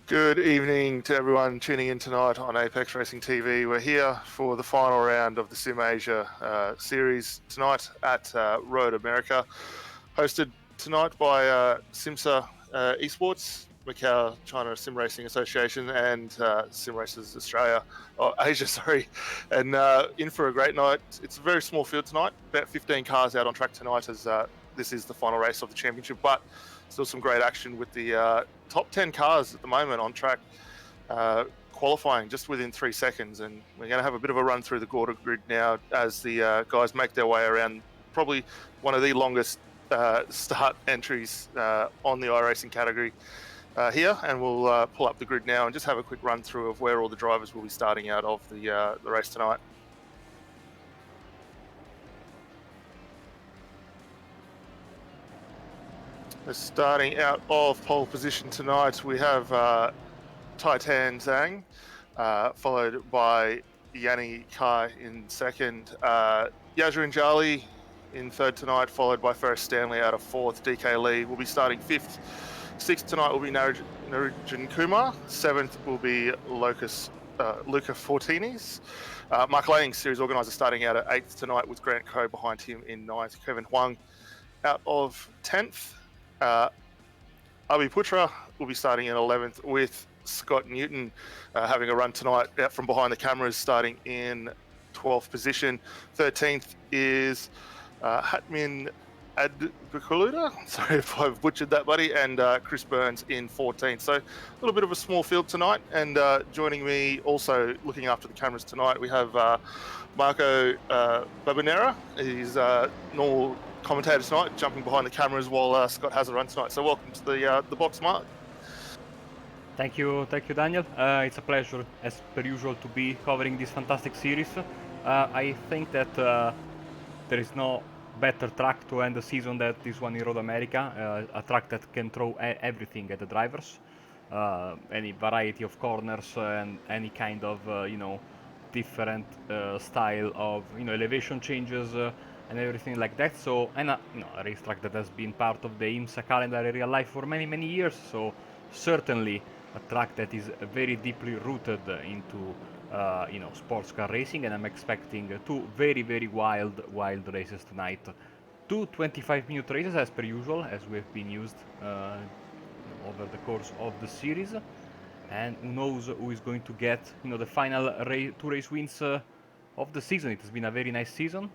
Good evening to everyone tuning in tonight on ApexRacingTV. We're here for the final round of the SimAsia series tonight at Road America, hosted tonight by SIMSA Esports, Macau-China SimRacing Association, and SimRacers Australia, or Asia, sorry. And in for a great night. It's a very small field tonight, about 15 cars out on track tonight, as this is the final race of the championship, but still some great action with the top 10 cars at the moment on track, qualifying just within 3 seconds. And we're going to have a bit of a run through the Gorda grid now as the guys make their way around probably one of the longest start entries on the iRacing category here. And we'll pull up the grid now and just have a quick run through of where all the drivers will be starting out of the race tonight. Starting out of pole position tonight, we have Titan Zhang, followed by Yanni Kai in second. Yasrin Jali in third tonight, followed by Ferris Stanley out of fourth. DK Lee will be starting fifth. Sixth tonight will be Narujin Kumar. Seventh will be Luca Fortinis. Mark Lang, series organizer, starting out at eighth tonight with Grant Crowe behind him in ninth. Kevin Huang out of 10th. Abhi Putra will be starting in 11th with Scott Newton having a run tonight out from behind the cameras, starting in 12th position. 13th is Hatmin Adbukuluda, sorry if I've butchered that, buddy, and Chris Burns in 14th. So a little bit of a small field tonight, and joining me also looking after the cameras tonight, we have Marco Babinera. He's normal commentator tonight, jumping behind the cameras while Scott has a run tonight. So welcome to the box, Mark. Thank you, Daniel. It's a pleasure, as per usual, to be covering this fantastic series. I think that there is no better track to end the season than this one in Road America, a track that can throw everything at the drivers, any variety of corners and any kind of different style of elevation changes and everything like that. So, and a racetrack that has been part of the IMSA calendar in real life for many years. So certainly a track that is very deeply rooted into sports car racing, and I'm expecting two very wild races tonight. Two 25-minute races as per usual, as we've been used over the course of the series. And who knows who is going to get the final two race wins of the season. It has been a very nice season.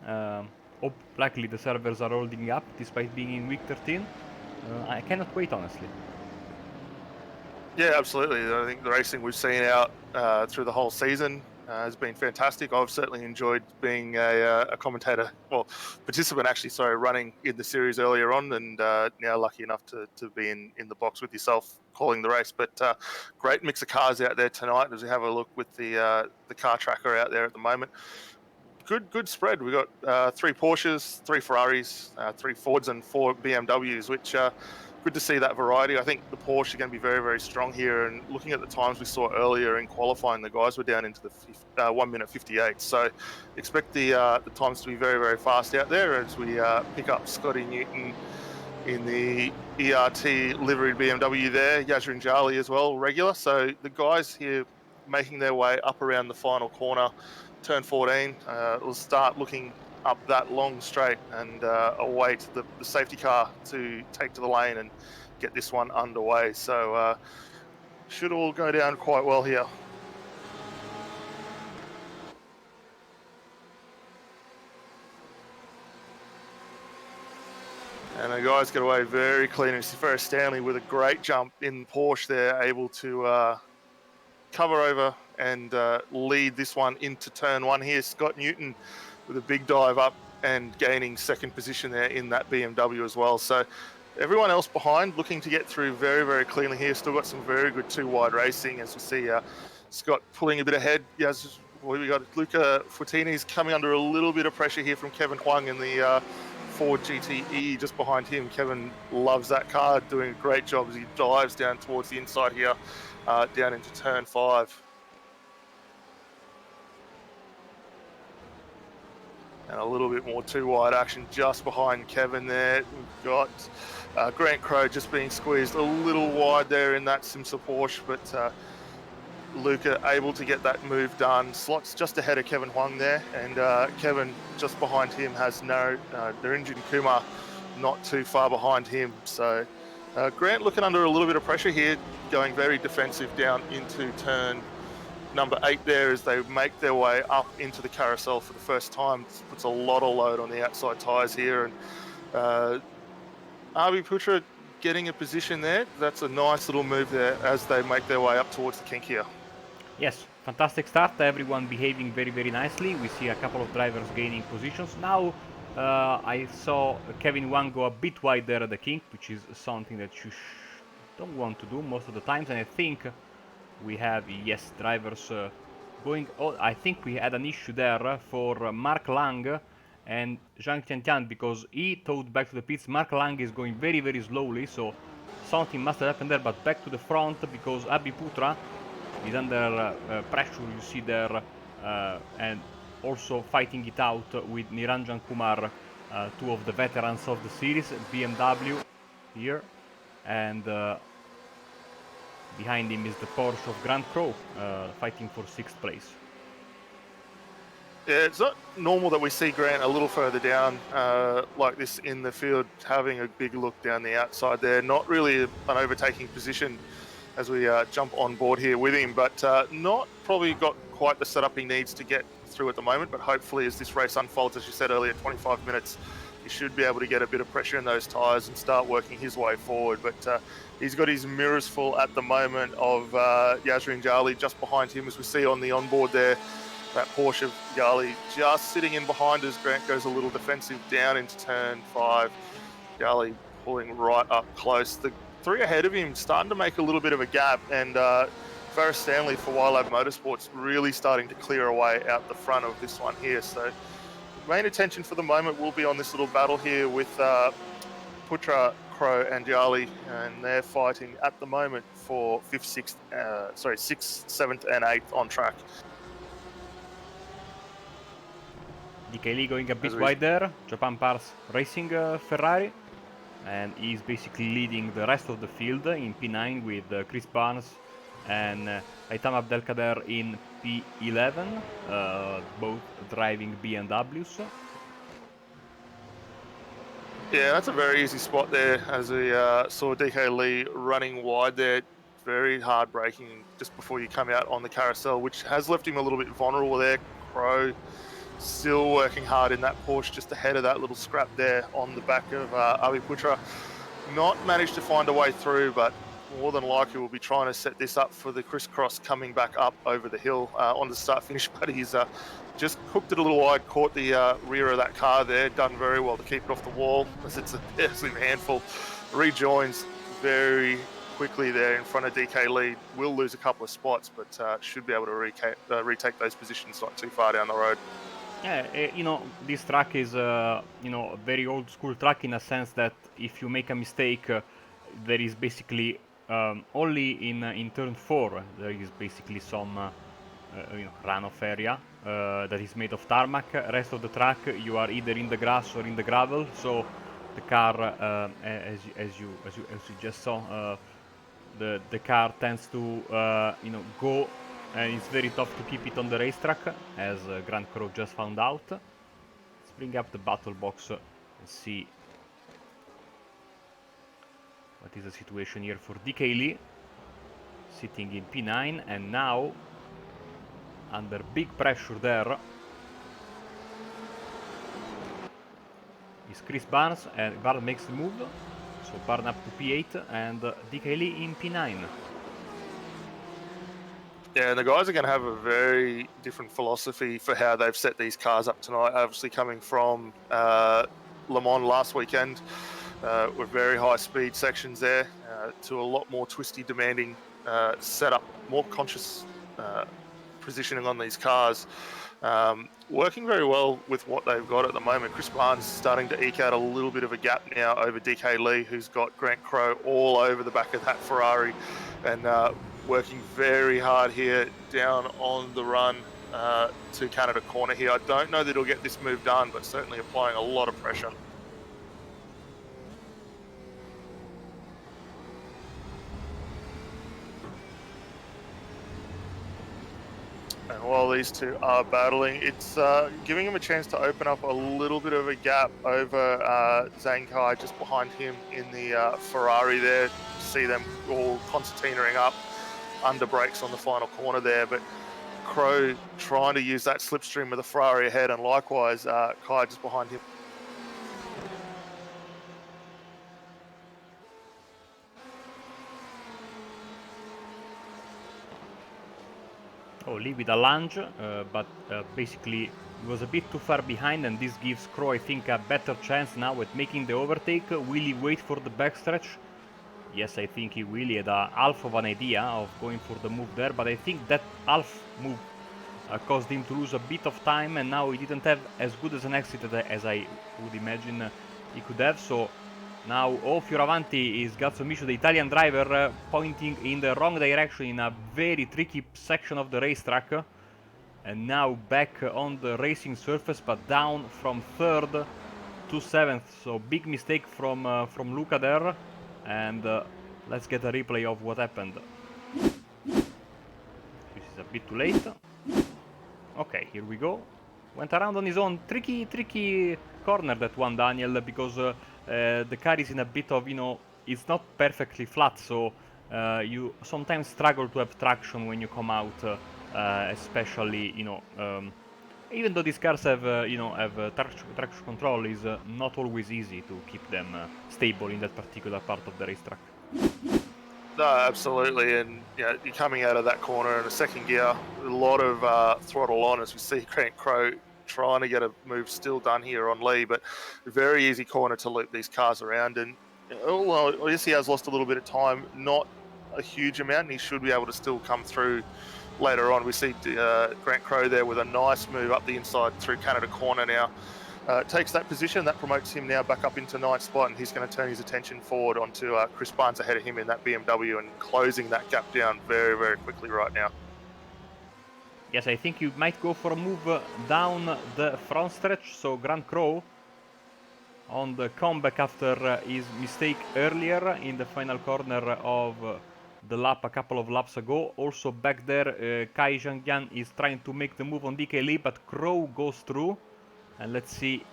Luckily the servers are holding up despite being in week 13. I cannot wait, honestly. Yeah, absolutely. I think the racing we've seen out through the whole season has been fantastic. I've certainly enjoyed being a commentator, well, participant actually, sorry, running in the series earlier on, and now lucky enough to be in the box with yourself calling the race. But great mix of cars out there tonight as we have a look with the car tracker out there at the moment. Good spread. We got 3 Porsches, 3 Ferraris, 3 Fords, and 4 BMWs, which good to see that variety. I think the Porsche are going to be very strong here. And looking at the times we saw earlier in qualifying, the guys were down into the 1 minute 58. So expect the times to be very fast out there as we pick up Scotty Newton in the ERT liveried BMW there. Yasrin Jali as well, regular. So the guys here making their way up around the final corner. Turn 14, we'll start looking up that long straight and await the safety car to take to the lane and get this one underway. So should all go down quite well here. And the guys get away very clean. It's Ferris Stanley with a great jump in Porsche there, able to cover over and lead this one into turn 1 here. Scott Newton with a big dive up and gaining second position there in that BMW as well. So everyone else behind looking to get through very cleanly here. Still got some very good 2-wide racing as we see Scott pulling a bit ahead. Yes, we got Luca Fortinis coming under a little bit of pressure here from Kevin Huang in the Ford GTE just behind him. Kevin loves that car, doing a great job as he dives down towards the inside here, down into turn 5. And a little bit more 2-wide action just behind Kevin there. We've got Grant Crowe just being squeezed a little wide there in that SIMSA Porsche, but Luca able to get that move done. Slots just ahead of Kevin Huang there, and Kevin just behind him has Narinjan Kumar not too far behind him. So Grant looking under a little bit of pressure here, going very defensive down into turn number 8 there as they make their way up into the carousel for the first time. This puts a lot of load on the outside tyres here, and Avi Putra getting a position there. That's a nice little move there as they make their way up towards the kink here. Yes, fantastic start, everyone behaving very, very nicely. We see a couple of drivers gaining positions. Now I saw Kevin Wang go a bit wide there at the kink, which is something that you don't want to do most of the times, and I think we have, yes, drivers going... Oh, I think we had an issue there for Mark Lang and Zhang Tiantian, because he towed back to the pits. Mark Lang is going very, very slowly, so something must have happened there, but back to the front because Abhi Putra is under pressure, you see there, and also fighting it out with Niranjan Kumar, two of the veterans of the series, BMW here, and behind him is the Porsche of Grant Crowe, fighting for 6th place. Yeah, it's not normal that we see Grant a little further down like this in the field, having a big look down the outside there. Not really an overtaking position as we jump on board here with him, but not probably got quite the setup he needs to get through at the moment. But hopefully as this race unfolds, as you said earlier, 25 minutes, he should be able to get a bit of pressure in those tyres and start working his way forward. But he's got his mirrors full at the moment of Yazrin Jali just behind him, as we see on the onboard there. That Porsche of Jali just sitting in behind as Grant goes a little defensive down into turn 5. Jali pulling right up close. The 3 ahead of him starting to make a little bit of a gap, and Ferris Stanley for Wildlab Motorsports really starting to clear away out the front of this one here. So main attention for the moment will be on this little battle here with Putra, Crowe and Jali, and they're fighting at the moment for 6th, 7th and 8th on track. DK Lee going a bit wide there, Japan Pars Racing Ferrari, and he's basically leading the rest of the field in P9 with Chris Barnes and Aitam Abdelkader in P11, both driving BMWs. Yeah, that's a very easy spot there, as we saw DK Lee running wide there. Very hard braking just before you come out on the carousel, which has left him a little bit vulnerable there. Crowe still working hard in that Porsche just ahead of that little scrap there on the back of Abhi Putra. Not managed to find a way through, but more than likely we'll be trying to set this up for the crisscross coming back up over the hill on the start-finish. But he's just hooked it a little wide, caught the rear of that car there, done very well to keep it off the wall, as it's an absolute handful. Rejoins very quickly there in front of DK Lee. Will lose a couple of spots, but should be able to retake those positions not too far down the road. Yeah, this track is, a very old school track in a sense that if you make a mistake, there is basically only in turn 4 there is basically some runoff area that is made of tarmac. Rest of the track you are either in the grass or in the gravel. So the car, as you just saw, the car tends to go. And it's very tough to keep it on the racetrack, as Grant Crowe just found out. Let's bring up the battle box and see what is the situation here for DK Lee. Sitting in P9, and now under big pressure there is Chris Barnes, and Barnes makes the move. So Barnes up to P8 and DK Lee in P9. Yeah, and the guys are going to have a very different philosophy for how they've set these cars up tonight. Obviously coming from Le Mans last weekend with very high speed sections there to a lot more twisty, demanding setup, more conscious positioning on these cars. Working very well with what they've got at the moment. Chris Barnes starting to eke out a little bit of a gap now over DK Lee, who's got Grant Crowe all over the back of that Ferrari, and working very hard here down on the run to Canada corner here. I don't know that he'll get this move done, but certainly applying a lot of pressure. And while these two are battling, it's giving him a chance to open up a little bit of a gap over Zhang Kai just behind him in the Ferrari there. See them all concertinaing up under brakes on the final corner there, but Crowe trying to use that slipstream with the Ferrari ahead, and likewise Kai just behind him. Oh, Lee with a lunge, but basically was a bit too far behind, and this gives Crowe, I think, a better chance now at making the overtake. Will he wait for the backstretch? Yes, I think he will. He had a half of an idea of going for the move there, but I think that half move caused him to lose a bit of time, and now he didn't have as good as an exit as I would imagine he could have. So now Fioravanti is Gazzomiscio, the Italian driver, pointing in the wrong direction in a very tricky section of the racetrack. And now back on the racing surface, but down from 3rd to 7th. So big mistake from Luca there. And let's get a replay of what happened. This is a bit too late. Okay, here we go. Went around on his own. Tricky corner that one, Daniel, because the car is in a bit of, it's not perfectly flat, so you sometimes struggle to have traction when you come out, especially, even though these cars have, traction control, is not always easy to keep them stable in that particular part of the racetrack. No, absolutely, and you're coming out of that corner in a second gear, a lot of throttle on, as we see Grant Crowe trying to get a move still done here on Lee, but very easy corner to loop these cars around. And well, yes, he has lost a little bit of time, not a huge amount, and he should be able to still come through later on. We see Grant Crowe there with a nice move up the inside through Canada corner now. Takes that position, that promotes him now back up into 9th spot, and he's going to turn his attention forward onto Chris Barnes ahead of him in that BMW and closing that gap down very, very quickly right now. Yes, I think you might go for a move down the front stretch, so Grant Crowe on the comeback after his mistake earlier in the final corner of the lap a couple of laps ago. Also back there, Kai Zhangyan is trying to make the move on DK Lee, but Crowe goes through. And let's see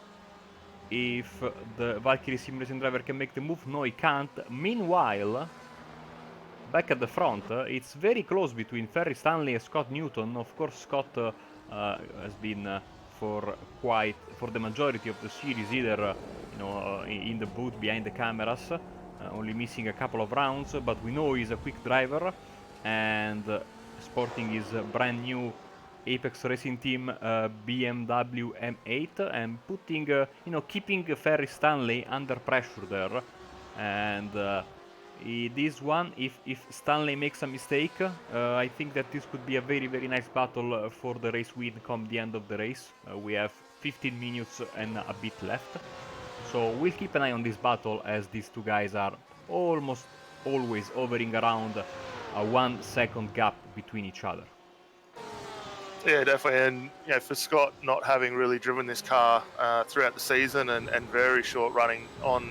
if the Valkyrie SimRacing driver can make the move. No, he can't. Meanwhile, back at the front, it's very close between Ferry Stanley and Scott Newton. Of course, Scott has been for the majority of the series either in the booth behind the cameras, only missing a couple of rounds. But we know he's a quick driver and sporting his brand new Apex Racing Team BMW M8 and putting, keeping Ferry Stanley under pressure there. And this one, if Stanley makes a mistake, I think that this could be a very, very nice battle for the race win come the end of the race. We have 15 minutes and a bit left. So we'll keep an eye on this battle, as these two guys are almost always hovering around a 1 second gap between each other. Yeah, definitely, and for Scott not having really driven this car throughout the season and very short running on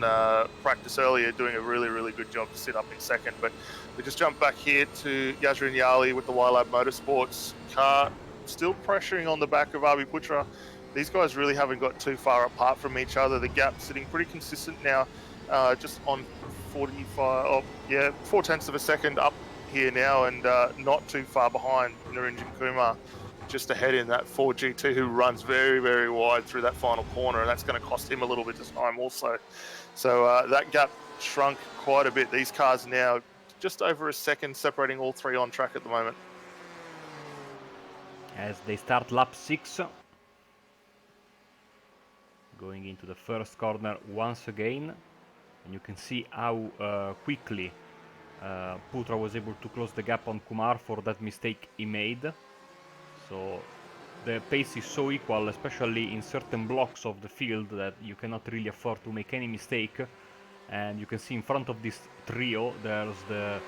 practice earlier, doing a really, really good job to sit up in second. But we just jump back here to Yasrin Yali with the YLab Motorsports car, still pressuring on the back of Abi Putra. These guys really haven't got too far apart from each other. The gap sitting pretty consistent now, just on 4 tenths of a second up here now, and not too far behind Narinjan Kumar, just ahead in that Ford GT, who runs very, very wide through that final corner, and that's going to cost him a little bit of time also. So that gap shrunk quite a bit. These cars now just over a second separating all three on track at the moment. As they start lap 6, going into the first corner once again, and you can see how quickly Putra was able to close the gap on Kumar for that mistake he made. So the pace is so equal, especially in certain blocks of the field, that you cannot really afford to make any mistake. And you can see in front of this trio, there's the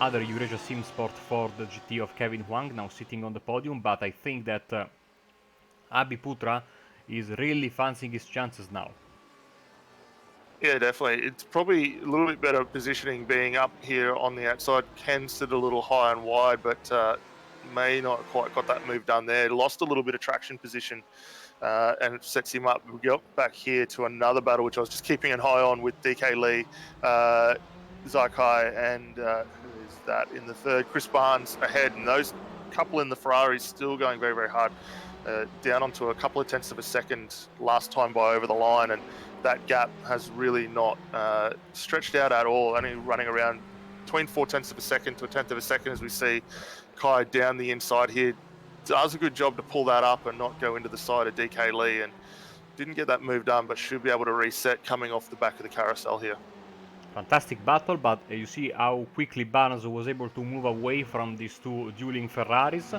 other Eurasia SimSport Ford GT of Kevin Huang now sitting on the podium. But I think that Abi Putra is really fancying his chances now. Yeah, definitely. It's probably a little bit better positioning being up here on the outside. Ken sit a little high and wide, but may not quite got that move done there. Lost a little bit of traction position, and it sets him up. We go back here to another battle, which I was just keeping an eye on with DK Lee, Zaikai, and who is that in the third? Chris Barnes ahead, and those couple in the Ferraris still going very, very hard. Down onto a couple of tenths of a second last time by over the line, and that gap has really not stretched out at all, only running around between 0.4 of a second to 1/10 of a second, as we see Kai down the inside here. Does a good job to pull that up and not go into the side of DK Lee, and didn't get that move done, but should be able to reset coming off the back of the carousel here. Fantastic battle, but you see how quickly Barnes was able to move away from these two dueling Ferraris,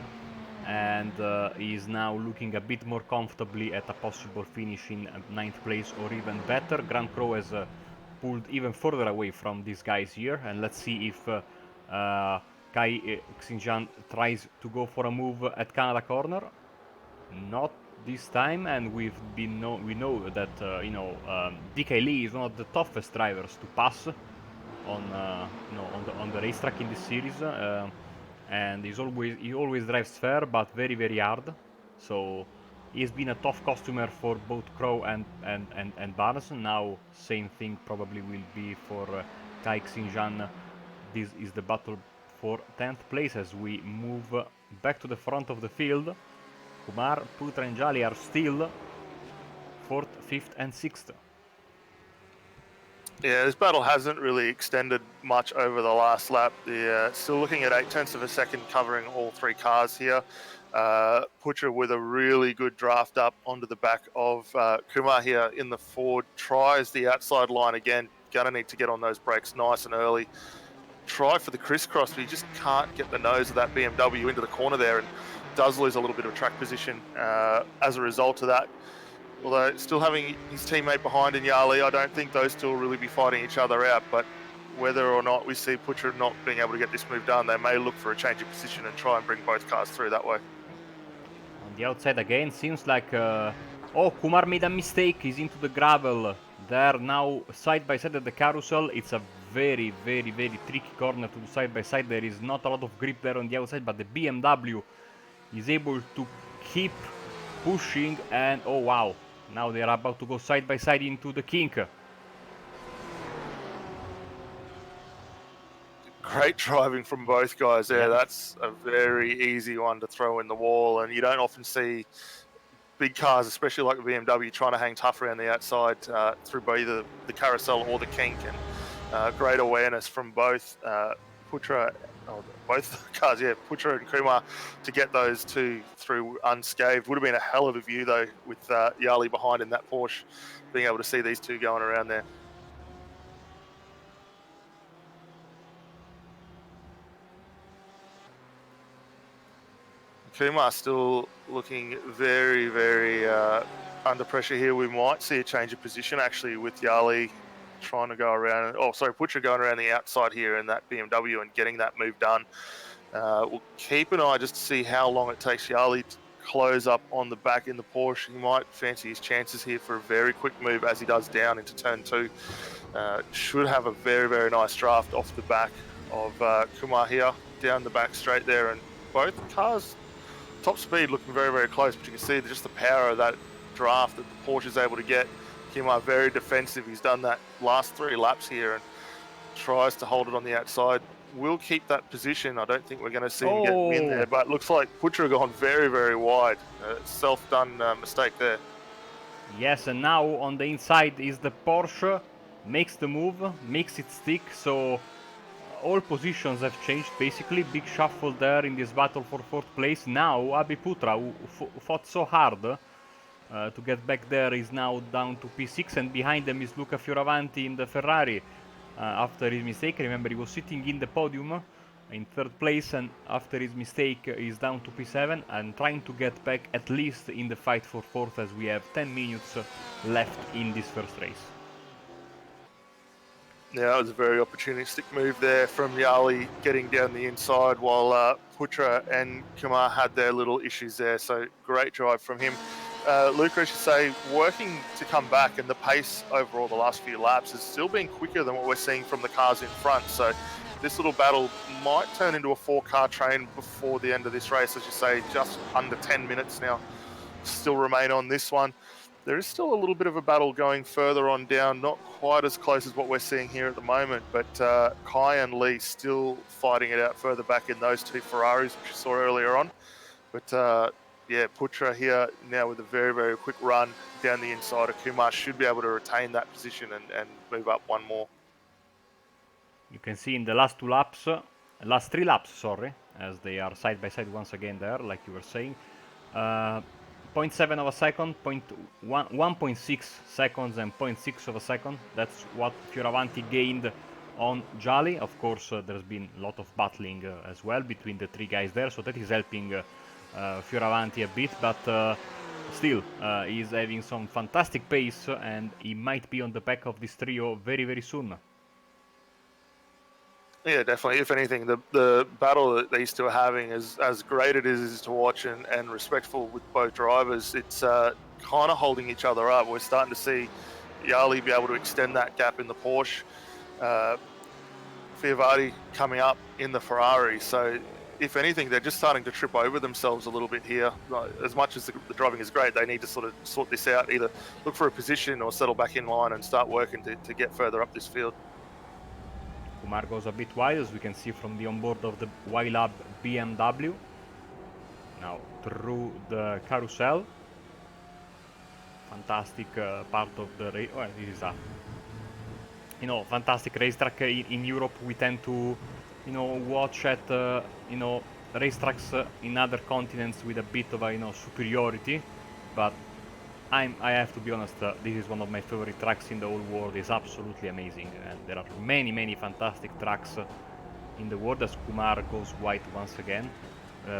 and is now looking a bit more comfortably at a possible finish in 9th place or even better. Grand Crowe has pulled even further away from these guys here, and let's see if Kai Xinjiang tries to go for a move at Canada corner. Not this time, and we know that DK Lee is one of the toughest drivers to pass on on the racetrack in this series, and he always drives fair but very, very hard. So he's been a tough customer for both Crowe and Barnes. Now same thing probably will be for Kai Xinjiang. This is the battle for 10th place as we move back to the front of the field. Kumar, Putra and Jali are still 4th, 5th and 6th. Yeah, this battle hasn't really extended much over the last lap. Still looking at 0.8 of a second covering all three cars here. Putra with a really good draft up onto the back of Kumar here in the Ford. Tries the outside line again. Gonna need to get on those brakes nice and early. Try for the crisscross, but he just can't get the nose of that BMW into the corner there, and does lose a little bit of track position as a result of that. Although still having his teammate behind in Yali, I don't think those two will really be fighting each other out. But whether or not we see Putra not being able to get this move done, they may look for a change of position and try and bring both cars through that way. On the outside again, seems like... oh, Kumar made a mistake, he's into the gravel. They're now side by side at the carousel. It's a very, very, very tricky corner to do side by side. There is not a lot of grip there on the outside, but the BMW is able to keep pushing, and oh wow, now they are about to go side by side into the kink. Great driving from both guys there. Yeah. That's a very easy one to throw in the wall, and you don't often see big cars, especially like the BMW, trying to hang tough around the outside through either the carousel or the kink, and great awareness from both Putra. Both cars, yeah, Putra and Kumar, to get those two through unscathed. Would have been a hell of a view though, with Yali behind in that Porsche, being able to see these two going around there. Kumar still looking very, very under pressure here. We might see a change of position actually with Yali trying to go around, Putra going around the outside here in that BMW and getting that move done. We'll keep an eye just to see how long it takes Yali to close up on the back in the Porsche. He might fancy his chances here for a very quick move as he does down into turn 2. Should have a very, very nice draft off the back of Kumar here, down the back straight there, and both cars top speed looking very, very close, but you can see just the power of that draft that the Porsche is able to get. Kumar very defensive. He's done that last 3 laps here and tries to hold it on the outside. We'll keep that position. I don't think we're going to see him get in there, but it looks like Putra gone very, very wide. Self-done mistake there. Yes, and now on the inside is the Porsche. Makes the move, makes it stick, so all positions have changed basically. Big shuffle there in this battle for 4th place. Now Abhi Putra, who fought so hard to get back there, is now down to P6, and behind them is Luca Fioravanti in the Ferrari after his mistake. Remember, he was sitting in the podium in 3rd place, and after his mistake he's down to P7 and trying to get back at least in the fight for 4th, as we have 10 minutes left in this first race. Yeah, that was a very opportunistic move there from Yali, getting down the inside while Putra and Kumar had their little issues there. So great drive from him. Luca, I should say, working to come back, and the pace overall the last few laps has still been quicker than what we're seeing from the cars in front. So this little battle might turn into a 4-car train before the end of this race. As you say, just under 10 minutes now still remain on this one. There is still a little bit of a battle going further on down, not quite as close as what we're seeing here at the moment, but Kai and Lee still fighting it out further back in those two Ferraris, which you saw earlier on. But yeah, Putra here now with a very, very quick run down the inside of Kumar should be able to retain that position and move up one more. You can see in the last last 3 laps, sorry, as they are side by side once again there, like you were saying. 0.7 of a second, 1.6 seconds and 0.6 of a second. That's what Fioravanti gained on Jolly. Of course, there's been a lot of battling as well between the 3 guys there, so that is helping Fioravanti a bit, but still, he's having some fantastic pace and he might be on the back of this trio very, very soon. Yeah, definitely. If anything, the battle that these two are having is as great it is to watch and respectful with both drivers. It's kind of holding each other up. We're starting to see Yali be able to extend that gap in the Porsche. Fioravanti coming up in the Ferrari. So if anything, they're just starting to trip over themselves a little bit here. As much as the driving is great, they need to sort of sort this out, either look for a position or settle back in line and start working to get further up this field. Kumar goes a bit wide, as we can see from the onboard of the Y-Lab BMW. Now through the carousel. Fantastic part of the race. Well, this is a fantastic racetrack in Europe. We tend to watch at racetracks in other continents with a bit of a superiority, but I have to be honest, this is one of my favorite tracks in the whole world. It's absolutely amazing, and there are many fantastic tracks in the world, as Kumar goes white once again,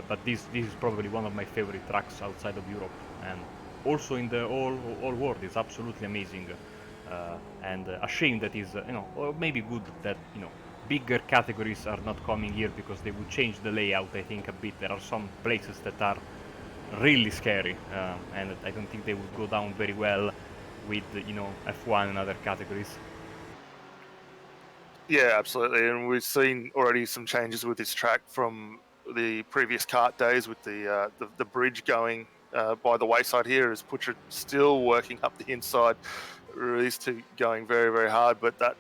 but this is probably one of my favorite tracks outside of Europe, and also in the whole world. It's absolutely amazing, and a shame that is or maybe good that bigger categories are not coming here, because they would change the layout, I think, a bit. There are some places that are really scary, and I don't think they would go down very well with F1 and other categories. Yeah, absolutely, and we've seen already some changes with this track from the previous kart days, with the bridge going by the wayside here, as Putra still working up the inside. These two going very, very hard, but that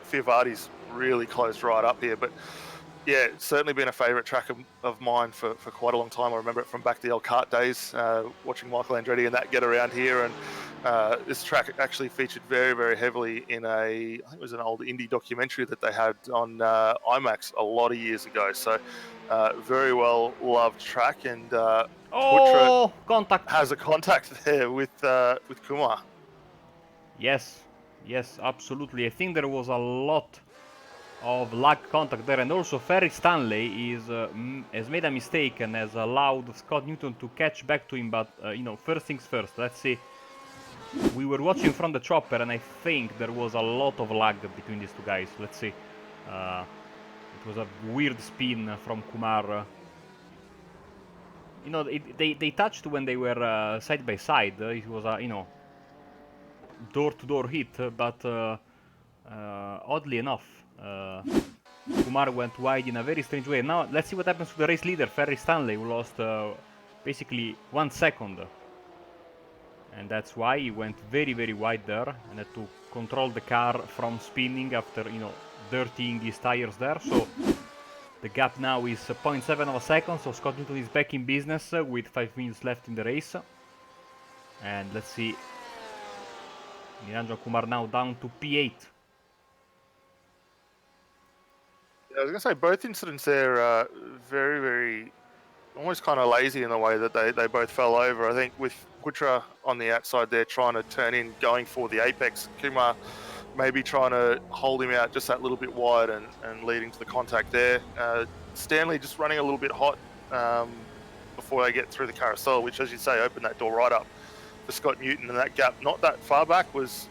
Fioravanti's really closed right up here. But yeah, it's certainly been a favourite track of mine for quite a long time. I remember it from back the old kart days, watching Michael Andretti and that get around here. And this track actually featured very, very heavily in I think it was an old indie documentary that they had on IMAX a lot of years ago. So very well loved track, and Putra contact has a contact there with Kumar. Yes, absolutely. I think there was a lot of lag contact there, and also Ferry Stanley has made a mistake and has allowed Scott Newton to catch back to him, but first things first, let's see. We were watching from the chopper, and I think there was a lot of lag between these two guys. Let's see. It was a weird spin from Kumar. They touched when they were side by side. It was a door-to-door hit, but oddly enough, Kumar went wide in a very strange way. Now let's see what happens to the race leader, Ferry Stanley, who lost basically 1 second, and that's why he went very, very wide there and had to control the car from spinning after dirtying his tires there. So the gap now is 0.7 of a second, so Scott Newton is back in business with 5 minutes left in the race. And let's see, Niranjan Kumar now down to P8. I was going to say, both incidents there are very, very, almost kind of lazy in the way that they both fell over. I think with Putra on the outside there trying to turn in, going for the apex, Kumar maybe trying to hold him out just that little bit wide and leading to the contact there. Stanley just running a little bit hot before they get through the carousel, which, as you say, opened that door right up for Scott Newton, and that gap not that far back was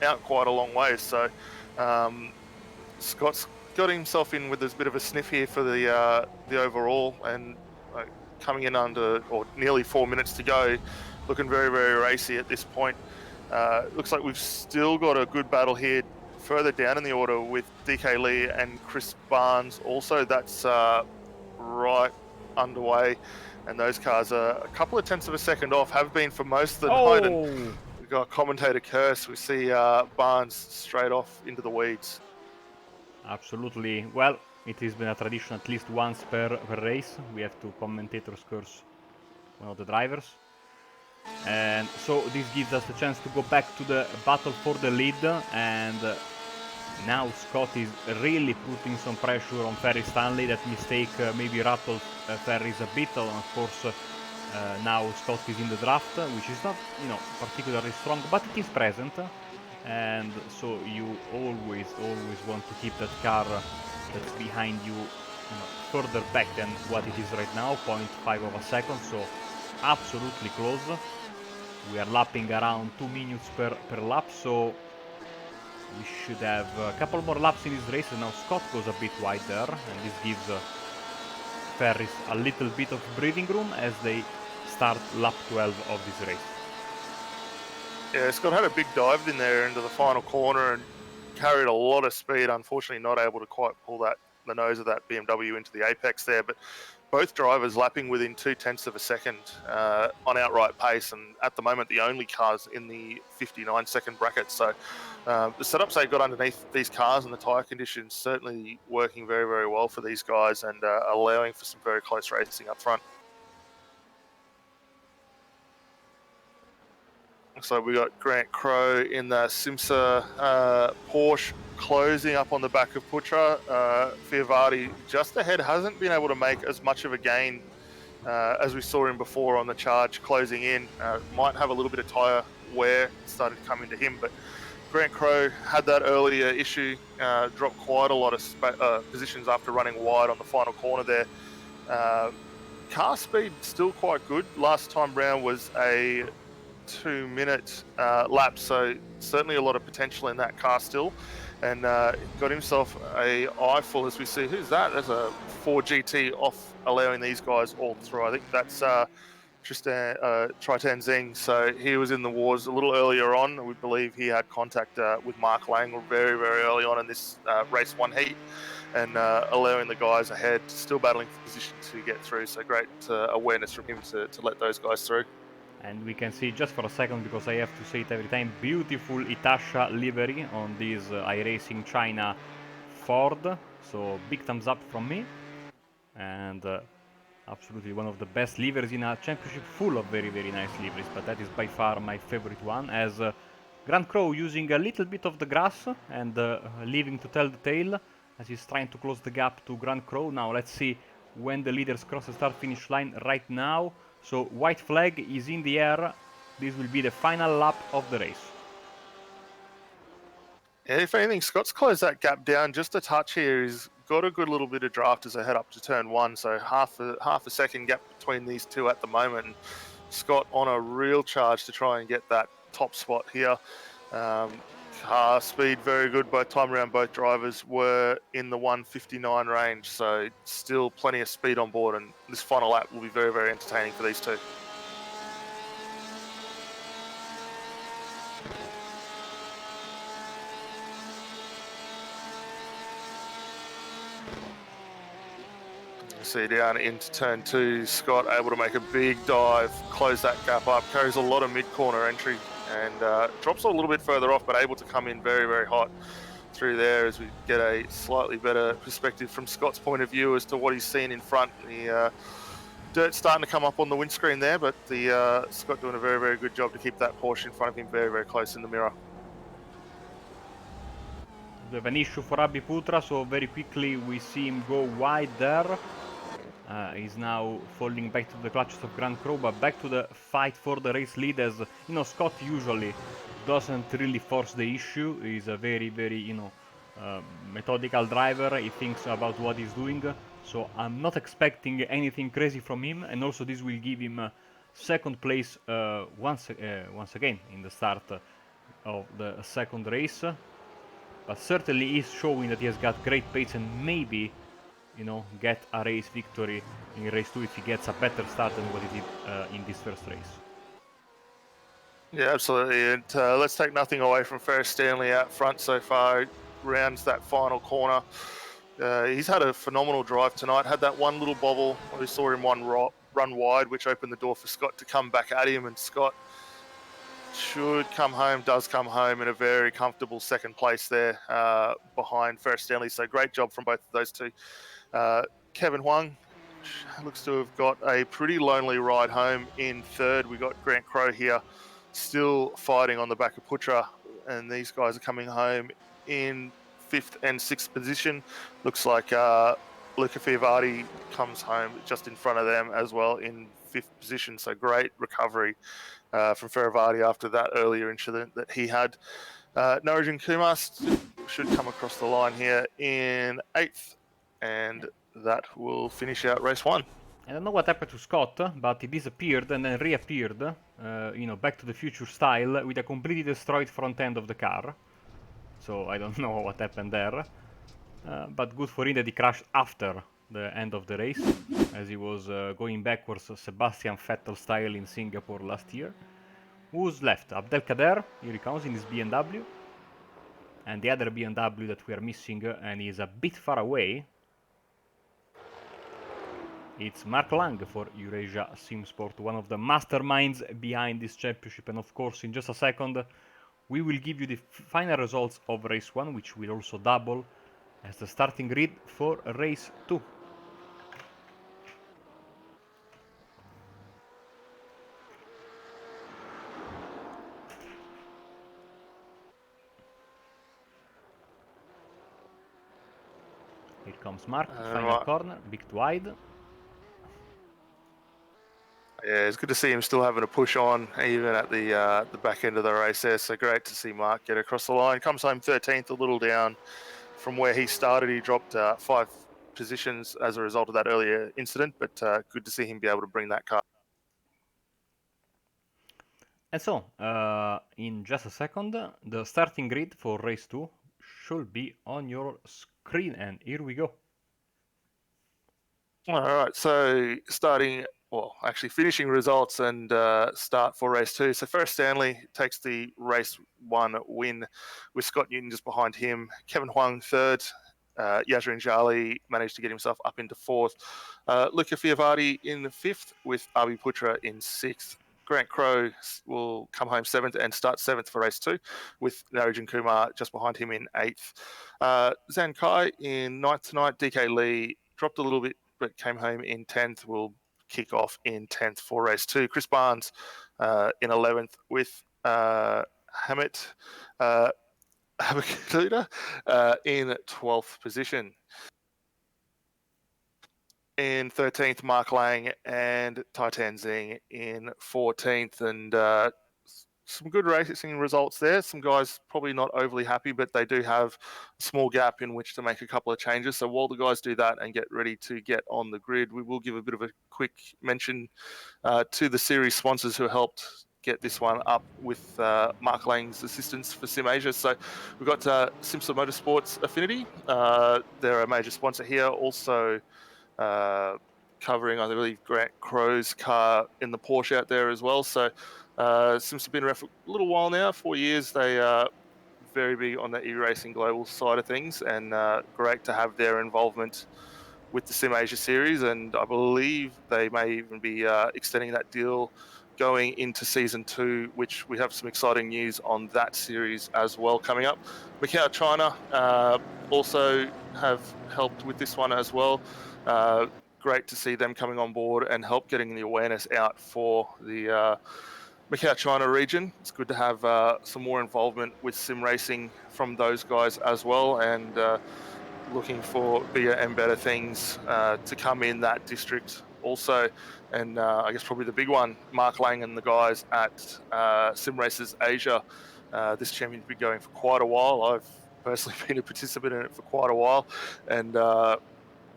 out quite a long way. So Scott's got himself in with a bit of a sniff here for the overall, and coming in under or nearly 4 minutes to go, looking very, very racy at this point. Looks like we've still got a good battle here further down in the order with DK Lee and Chris Barnes also. That's right underway, and those cars are a couple of tenths of a second off, have been for most of the night. And we've got commentator curse. We see Barnes straight off into the weeds. Absolutely. Well, it has been a tradition at least once per race. We have to commentators curse one of the drivers. And so this gives us a chance to go back to the battle for the lead, and now Scott is really putting some pressure on Ferry Stanley. That mistake maybe rattled Ferry's a bit, and of course now Scott is in the draft, which is not, you know, particularly strong, but it is present, and so you always want to keep that car that's behind you, you know, further back than what it is right now, 0.5 of a second, so absolutely close. We are lapping around 2 minutes per lap, so we should have a couple more laps in this race. And now Scott goes a bit wide there, and this gives Ferris a little bit of breathing room as they start lap 12 of this race. Yeah, Scott had a big dive in there into the final corner and carried a lot of speed. Unfortunately, not able to quite pull the nose of that BMW into the apex there, but both drivers lapping within 0.2 of a second on outright pace, and at the moment the only cars in the 59-second bracket. So the setups they got underneath these cars and the tyre conditions certainly working very, very well for these guys, and allowing for some very close racing up front. So we got Grant Crowe in the SIMMSA Porsche closing up on the back of Putra. Fiovardi just ahead, hasn't been able to make as much of a gain as we saw him before on the charge closing in. Might have a little bit of tyre wear started coming to him, but Grant Crowe had that earlier issue, dropped quite a lot of positions after running wide on the final corner there. Car speed still quite good. Last time round was a 2-minute lap, so certainly a lot of potential in that car still, and got himself a eyeful as we see. Who's that? There's a 4 GT off, allowing these guys all through. I think that's Tritan Zeng. So he was in the wars a little earlier on. We believe he had contact with Mark Lang very, very early on in this race 1 heat, and allowing the guys ahead still battling for position to get through. So great awareness from him to let those guys through. And we can see, just for a second, because I have to say it every time, beautiful Itasha livery on this iRacing China Ford. So big thumbs up from me. And absolutely one of the best liveries in a championship full of very, very nice liveries. But that is by far my favorite one, as Grant Crowe using a little bit of the grass and leaving to tell the tale as he's trying to close the gap to Grant Crowe. Now let's see when the leaders cross the start-finish line right now. So white flag is in the air. This will be the final lap of the race. Yeah, if anything, Scott's closed that gap down just a touch here. He's got a good little bit of draft as they head up to turn 1, so half a second gap between these two at the moment. And Scott on a real charge to try and get that top spot here. Car speed very good. Both time around, both drivers were in the 159 range, so still plenty of speed on board, and this final lap will be very, very entertaining for these two. See down into turn 2, Scott able to make a big dive, close that gap up, carries a lot of mid-corner entry, and drops a little bit further off, but able to come in very, very hot through there as we get a slightly better perspective from Scott's point of view as to what he's seen in front. The dirt's starting to come up on the windscreen there, but Scott doing a very, very good job to keep that Porsche in front of him very, very close in the mirror. We have an issue for Abhi Putra, so very quickly we see him go wide there. He's now falling back to the clutches of Grant Crowe, but back to the fight for the race lead, as you know, Scott usually doesn't really force the issue. He's a very, very, methodical driver. He thinks about what he's doing, so I'm not expecting anything crazy from him. And also this will give him second place once again in the start of the second race, but certainly he's showing that he has got great pace and maybe, get a race victory in race 2 if he gets a better start than what he did in this first race. Yeah, absolutely. And let's take nothing away from Ferris Stanley out front so far. Rounds that final corner. He's had a phenomenal drive tonight. Had that one little bobble. We saw him run wide, which opened the door for Scott to come back at him. And Scott does come home in a very comfortable second place there behind Ferris Stanley. So great job from both of those two. Kevin Huang looks to have got a pretty lonely ride home in third. We got Grant Crowe here still fighting on the back of Putra, and these guys are coming home in fifth and sixth position. Looks like Luca Fiavardi comes home just in front of them as well in fifth position. So great recovery from Fiavardi after that earlier incident that he had. Narajin Kumar should come across the line here in eighth, and that will finish out race one. I don't know what happened to Scott, but he disappeared and then reappeared, Back to the Future style, with a completely destroyed front end of the car. So I don't know what happened there. But good for him that he crashed after the end of the race, as he was going backwards Sebastian Vettel style in Singapore last year. Who's left? Abdelkader, here he comes in his BMW. And the other BMW that we are missing, and is a bit far away, it's Mark Lang for Eurasia SimSport, one of the masterminds behind this championship. And of course, in just a second, we will give you the final results of race 1, which will also double as the starting grid for race 2. Here comes Mark, final corner, big wide. Yeah, it's good to see him still having a push on, even at the back end of the race there. So great to see Mark get across the line. Comes home 13th, a little down from where he started. He dropped 5 positions as a result of that earlier incident, but good to see him be able to bring that car. And so, in just a second, the starting grid for race 2 should be on your screen, and here we go. All right, so finishing results and start for race 2. So Ferris Stanley takes the race 1 win with Scott Newton just behind him. Kevin Huang third. Yasrin Jali managed to get himself up into fourth. Luca Fiavardi in fifth with Abi Putra in sixth. Grant Crowe will come home 7th and start 7th for race 2 with Narajin Kumar just behind him in 8th. Zan Kai in 9th tonight. DK Lee dropped a little bit but came home in 10th. Will kick off in 10th for race 2. Chris Barnes in 11th with Hammett Habakuda in 12th position. In 13th, Mark Lang and Titan Zing in 14th, and some good racing results there. Some guys probably not overly happy, but they do have a small gap in which to make a couple of changes. So while the guys do that and get ready to get on the grid, we will give a bit of a quick mention to the series sponsors who helped get this one up with Mark Lang's assistance for SimAsia. So we've got SIMMSA MotorSports Affinity. They're a major sponsor here. Also covering, I believe, Grant Crowe's car in the Porsche out there as well. So SIMMSA have been around for a little while now, 4 years. They are very big on the Eracing global side of things, and great to have their involvement with the SimAsia series. And I believe they may even be extending that deal going into season 2, which we have some exciting news on that series as well coming up. Macau-China also have helped with this one as well. Great to see them coming on board and help getting the awareness out for the Macau-China region. It's good to have some more involvement with sim racing from those guys as well, and looking for bigger and better things to come in that district also. And I guess probably the big one, Mark Lang and the guys at SimRacers Asia. This championship's been going for quite a while. I've personally been a participant in it for quite a while, and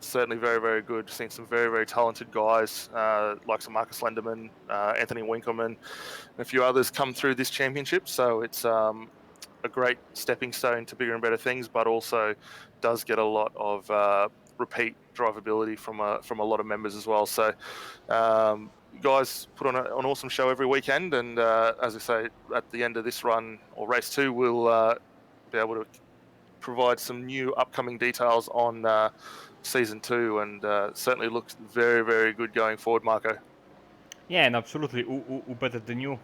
certainly very, very good. Seen some very, very talented guys like some Marcus Lenderman, Anthony Winkelman, and a few others come through this championship. So it's a great stepping stone to bigger and better things, but also does get a lot of repeat drivability from a lot of members as well. So guys put on an awesome show every weekend, and as I say, at the end of this run or race 2, we'll be able to provide some new upcoming details on season 2, and certainly looks very, very good going forward, Marco. Yeah, and absolutely. Who better than you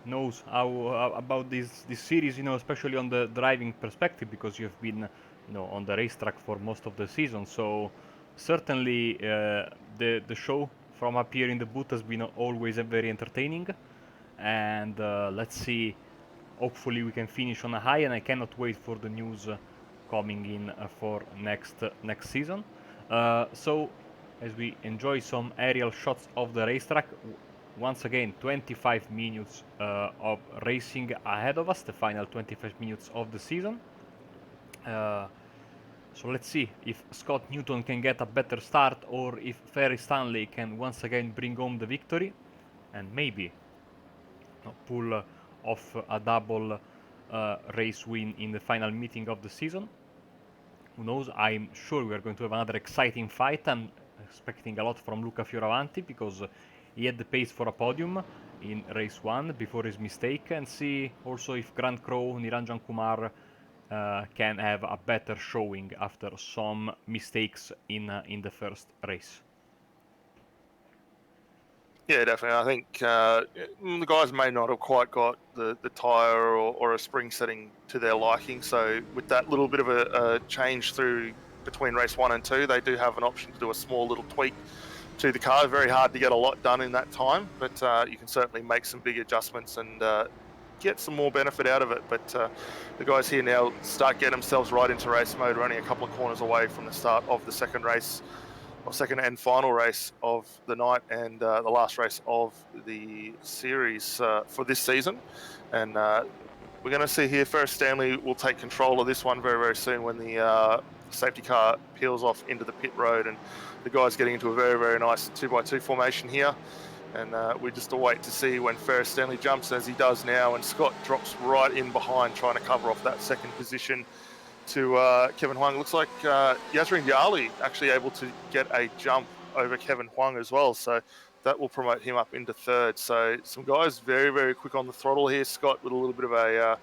knows how about this series? Especially on the driving perspective, because you've been, on the racetrack for most of the season. So certainly, the show from up here in the booth has been always very entertaining. And let's see. Hopefully, we can finish on a high. And I cannot wait for the news coming in for next season. So as we enjoy some aerial shots of the racetrack. Once again, 25 minutes of racing ahead of us, the final 25 minutes of the season. So let's see if Scott Newton can get a better start, or if Ferry Stanley can once again bring home the victory and maybe pull off a double race win in the final meeting of the season. Who knows? I'm sure we are going to have another exciting fight. I'm expecting a lot from Luca Fioravanti, because he had the pace for a podium in race 1 before his mistake, and see also if Grant Crowe, Niranjan Kumar can have a better showing after some mistakes in the first race. Yeah, definitely. I think the guys may not have quite got the tyre or a spring setting to their liking. So with that little bit of a change through between race 1 and 2, they do have an option to do a small little tweak to the car. Very hard to get a lot done in that time, but you can certainly make some big adjustments and get some more benefit out of it. But the guys here now start getting themselves right into race mode. We're only a couple of corners away from the start of the second race, or second and final race of the night, and the last race of the series for this season. And we're going to see here first Stanley will take control of this one very, very soon when the safety car peels off into the pit road, and the guys getting into a very, very nice 2x2 formation here. And we just await to see when Ferris Stanley jumps, as he does now, and Scott drops right in behind, trying to cover off that second position to Kevin Huang. Looks like Yasrin Yali actually able to get a jump over Kevin Huang as well, so that will promote him up into third. So some guys very, very quick on the throttle here. Scott with a little bit of a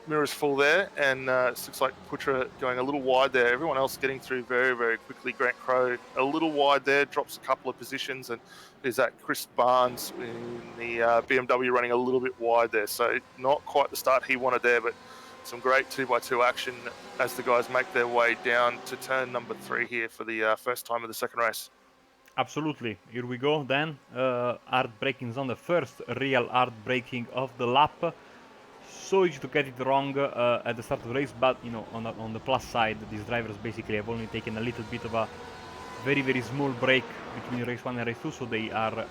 mirrors full there, and it looks like Putra going a little wide there. Everyone else getting through very, very quickly. Grant Crowe a little wide there, drops a couple of positions, and there's that Chris Barnes in the BMW running a little bit wide there. So not quite the start he wanted there, but some great 2x2 action as the guys make their way down to turn number 3 here for the first time of the second race. Absolutely. Here we go then. Hard braking zone, the first real hard braking of the lap. So easy to get it wrong at the start of the race, but on the plus side, these drivers basically have only taken a little bit of a very, very small break between race 1 and race 2, so they are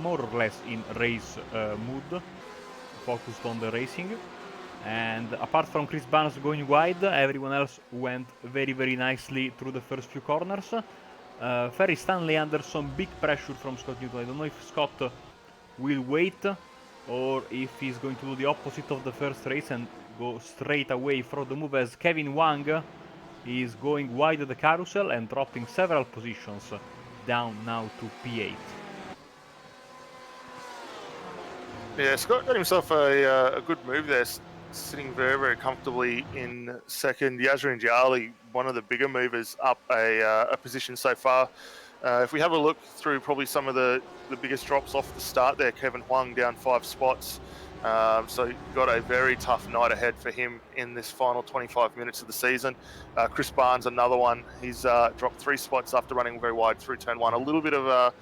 more or less in race mood, focused on the racing. And apart from Chris Barnes going wide, everyone else went very, very nicely through the first few corners. Ferry Stanley under some big pressure from Scott Newton. I don't know if Scott will wait, or if he's going to do the opposite of the first race and go straight away from the move, as Kevin Huang is going wide at the carousel and dropping several positions down now to P8. Yeah, Scott got himself a good move there, sitting very, very comfortably in second. Yasrin Jali, one of the bigger movers, up a position so far. If we have a look through probably some of the biggest drops off the start there, Kevin Huang down 5 spots. So got a very tough night ahead for him in this final 25 minutes of the season. Chris Barnes, another one. He's dropped 3 spots after running very wide through turn 1. A little bit of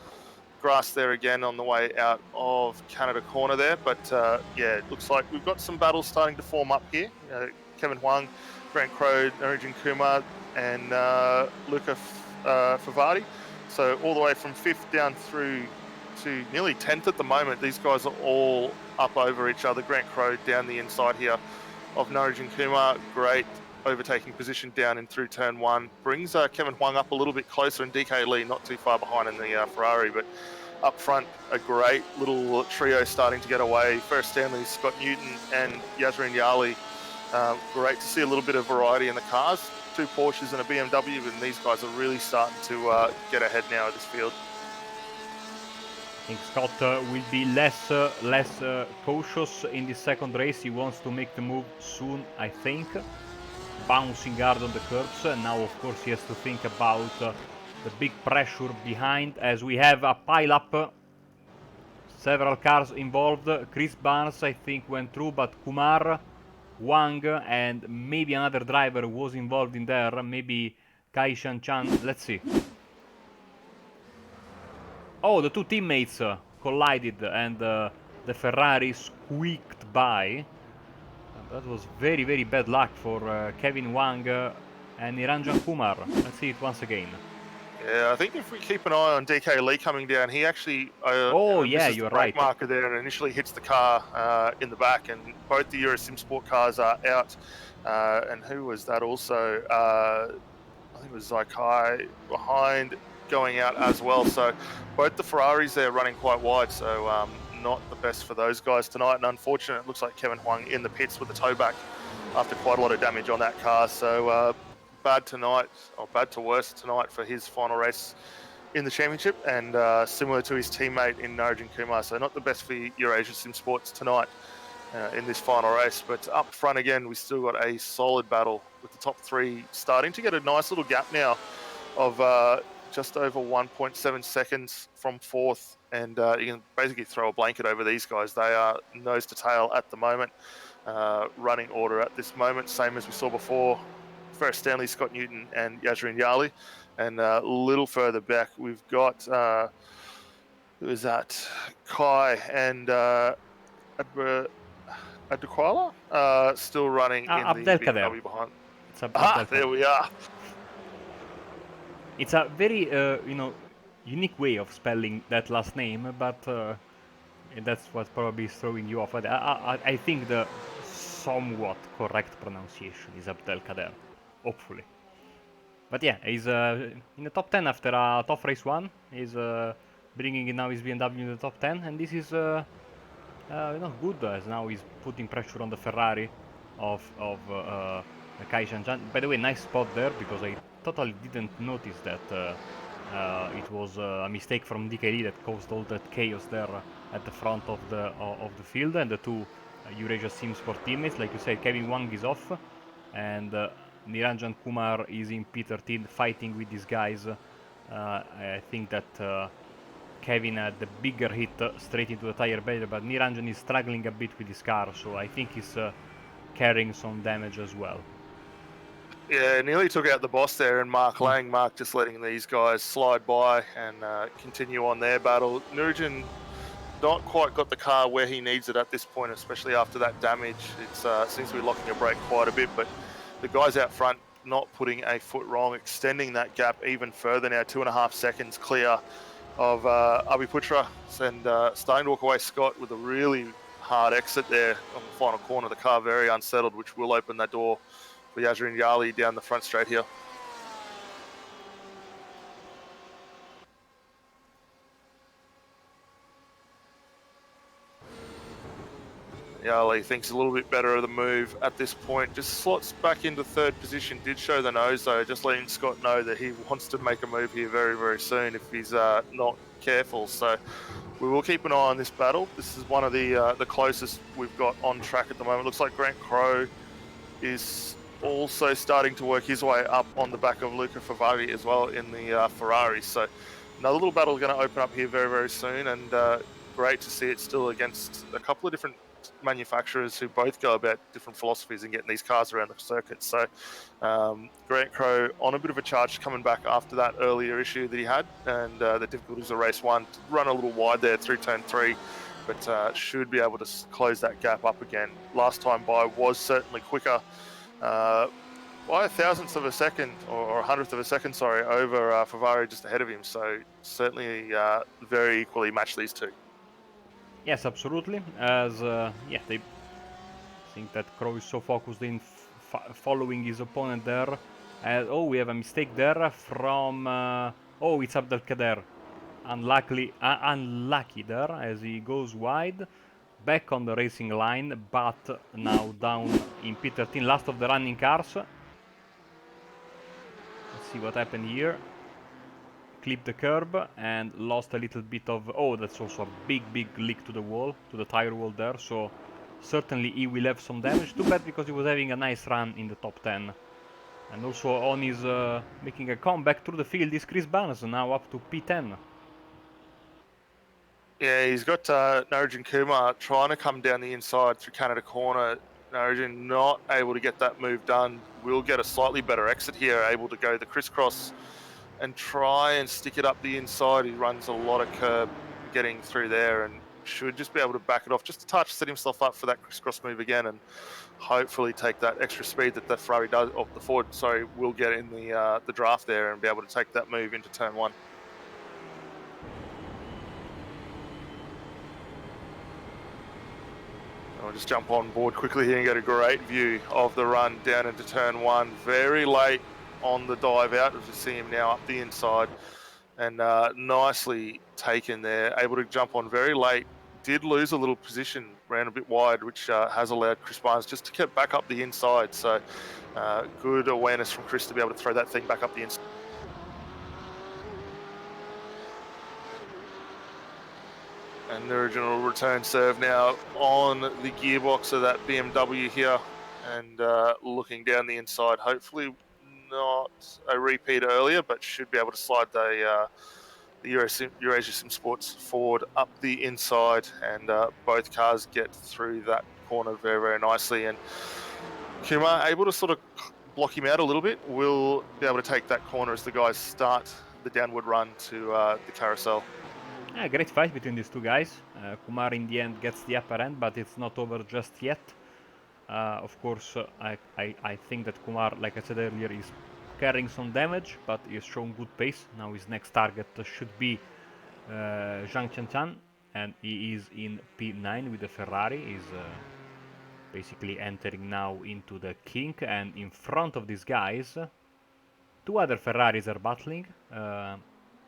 grass there again on the way out of Canada Corner there. But yeah, it looks like we've got some battles starting to form up here. Kevin Huang, Grant Crowe, Niranjan Kumar, and Luca Favardi. So all the way from 5th down through to nearly 10th at the moment. These guys are all up over each other. Grant Crowe down the inside here of Niranjan Kumar. Great overtaking position down in through turn 1. Brings Kevin Huang up a little bit closer, and DK Lee not too far behind in the Ferrari, but up front, a great little trio starting to get away. First Stanley, Scott Newton, and Yasrin Yali. Great to see a little bit of variety in the cars. 2 Porsches and a BMW, and these guys are really starting to get ahead now at this field. think Scott will be less cautious in this second race. He wants to make the move soon, I think. Bouncing hard on the curbs, and now of course he has to think about the big pressure behind, as we have a pile-up. Several cars involved. Chris Barnes, I think, went through, but Kumar, Wang, and maybe another driver was involved in there. Maybe Kai Shan-chan. Let's see. Oh, the two teammates collided, and the Ferrari squeaked by. That was very, very bad luck for Kevin Wang and Niranjan Kumar. Let's see it once again. Yeah, I think if we keep an eye on DK Lee coming down, he actually Oh, yeah, misses you're the brake right. marker there and initially hits the car in the back, and both the Eracing Sport cars are out. And who was that also? I think it was Zaikai behind, going out as well. So both the Ferraris there running quite wide, so not the best for those guys tonight. And unfortunately, it looks like Kevin Huang in the pits with the toe back after quite a lot of damage on that car. So bad tonight, or bad to worse tonight for his final race in the championship, and similar to his teammate in Niranjan Kumar. So not the best for Eracers SimSports tonight in this final race. But up front again, we still got a solid battle with the top three starting to get a nice little gap now of just over 1.7 seconds from fourth, and you can basically throw a blanket over these guys. They are nose to tail at the moment, running order at this moment, same as we saw before. Ferris Stanley, Scott Newton, and Yasrin Yali. And a little further back, we've got who is that? Kai and Adequala still running in the BMW behind. There we are. It's a very unique way of spelling that last name, but that's what probably is throwing you off. I think the somewhat correct pronunciation is Abdelkader, hopefully. But yeah, he's in the top 10 after a tough race one. He's bringing in now his BMW in the top 10, and this is good, as now he's putting pressure on the Ferrari of Kai Shan-chan. By the way, nice spot there, because I totally didn't notice that it was a mistake from DK that caused all that chaos there at the front of the field, and the two Eurasia SimSport teammates, like you said, Kevin Wang is off, and Niranjan Kumar is in P13 fighting with these guys. I think that Kevin had the bigger hit straight into the tire barrier, but Niranjan is struggling a bit with his car, so I think he's carrying some damage as well. Yeah, nearly took out the boss there, and Mark Lang. Mark just letting these guys slide by and continue on their battle. Niranjan not quite got the car where he needs it at this point, especially after that damage. It seems to be locking a brake quite a bit, but the guys out front not putting a foot wrong, extending that gap even further now, 2.5 seconds clear of Abiputra, and starting to walk away Scott with a really hard exit there on the final corner. The car very unsettled, which will open that door for Yasrin Yali down the front straight here. Yali thinks a little bit better of the move at this point. Just slots back into third position. Did show the nose though, just letting Scott know that he wants to make a move here very, very soon if he's not careful. So we will keep an eye on this battle. This is one of the closest we've got on track at the moment. Looks like Grant Crowe is also starting to work his way up on the back of Luca Favari as well in the Ferrari. So another little battle going to open up here very, very soon, and great to see it still against a couple of different manufacturers who both go about different philosophies in getting these cars around the circuit. So Grant Crowe on a bit of a charge coming back after that earlier issue that he had, and the difficulties of race one, run a little wide there through turn 3, but should be able to close that gap up again. Last time by was certainly quicker by a thousandth of a second, or a hundredth of a second, sorry, over Favari just ahead of him. So certainly very equally match these two. Yes, absolutely. As they think that Crowe is so focused in following his opponent there. We have a mistake there from. It's Abdelkader. Unlucky there as he goes wide. Back on the racing line, but now down in P13, last of the running cars. Let's see what happened here. clipped the curb and lost a little bit of... Oh, that's also a big leak to the wall, to the tire wall there, so certainly he will have some damage. Too bad because he was having a nice run in the top 10. And also on his making a comeback through the field is Chris Barnes, now up to P10. Yeah, he's got Narajin Kumar trying to come down the inside through Canada Corner. Narajin not able to get that move done. Will get a slightly better exit here, able to go the crisscross and try and stick it up the inside. He runs a lot of curb getting through there and should just be able to back it off just a touch, set himself up for that crisscross move again, and hopefully take that extra speed that the Ferrari does, or the Ford, sorry, will get in the draft there and be able to take that move into turn 1. I'll just jump on board quickly here and get a great view of the run down into turn 1. Very late on the dive out, as you see him now up the inside, and nicely taken there. Able to jump on very late. Did lose a little position, ran a bit wide, which has allowed Chris Barnes just to get back up the inside. So good awareness from Chris to be able to throw that thing back up the inside. And the original return serve now on the gearbox of that BMW here, and looking down the inside. Hopefully not a repeat earlier, but should be able to slide the Eurasia SimSports Ford up the inside, and both cars get through that corner very nicely. And Kumar able to sort of block him out a little bit. Will be able to take that corner as the guys start the downward run to the carousel. Yeah, great fight between these two guys. Kumar in the end gets the upper end, but it's not over just yet. Of course, I think that Kumar, like I said earlier, is carrying some damage, but he has shown good pace. Now his next target should be Zhang Qianchan, and he is in P9 with the Ferrari. He's basically entering now into the kink, and in front of these guys, two other Ferraris are battling.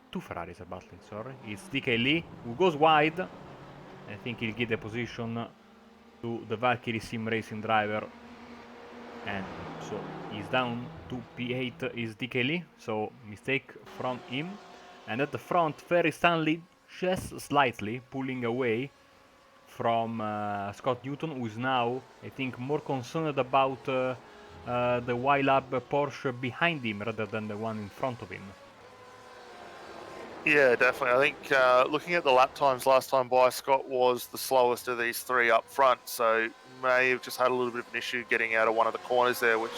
Two Ferraris are battling, sorry. It's DK Lee, who goes wide. I think he'll give the position to the Valkyrie sim racing driver, and so he's down to P8 is DK Lee, so mistake from him. And at the front, Ferry Stanley just slightly pulling away from Scott Newton, who is now, I think, more concerned about the Y-Lab Porsche behind him rather than the one in front of him. Yeah, definitely. I think looking at the lap times last time by, Scott was the slowest of these three up front, so may have just had a little bit of an issue getting out of one of the corners there, which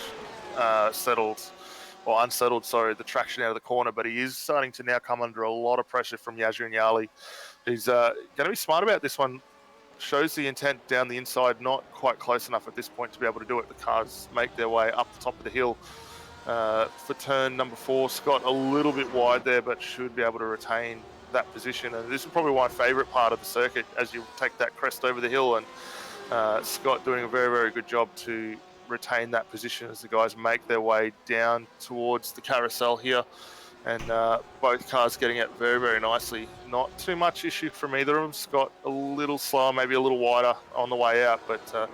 unsettled, sorry, the traction out of the corner. But he is starting to now come under a lot of pressure from Yasrin Yali, who's going to be smart about this one. Shows the intent down the inside, not quite close enough at this point to be able to do it. The cars make their way up the top of the hill. For turn number 4, Scott a little bit wide there, but should be able to retain that position. And this is probably my favourite part of the circuit as you take that crest over the hill. And Scott doing a very good job to retain that position as the guys make their way down towards the carousel here. And both cars getting it very nicely. Not too much issue from either of them. Scott a little slower, maybe a little wider on the way out, but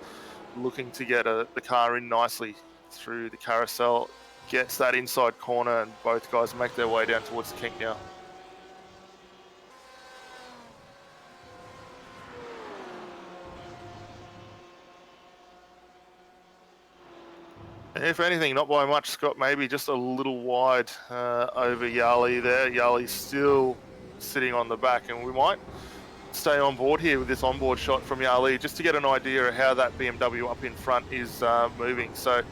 looking to get the car in nicely through the carousel. Gets that inside corner, and both guys make their way down towards the kink now. And if anything, not by much. Scott maybe just a little wide over Yali there. Yali's still sitting on the back, and we might stay on board here with this onboard shot from Yali just to get an idea of how that BMW up in front is moving. So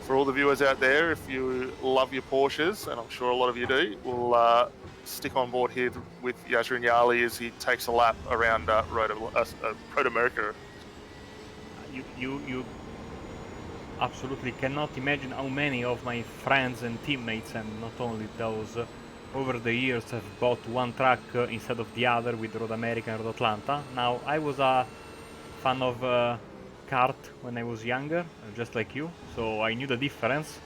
for all the viewers out there, if you love your Porsches, and I'm sure a lot of you do, we'll stick on board here with Yasrin Yali as he takes a lap around Road America. You absolutely cannot imagine how many of my friends and teammates, and not only those, over the years have bought one track instead of the other with Road America and Road Atlanta. Now, I was a fan of kart when I was younger, just like you, so I knew the difference,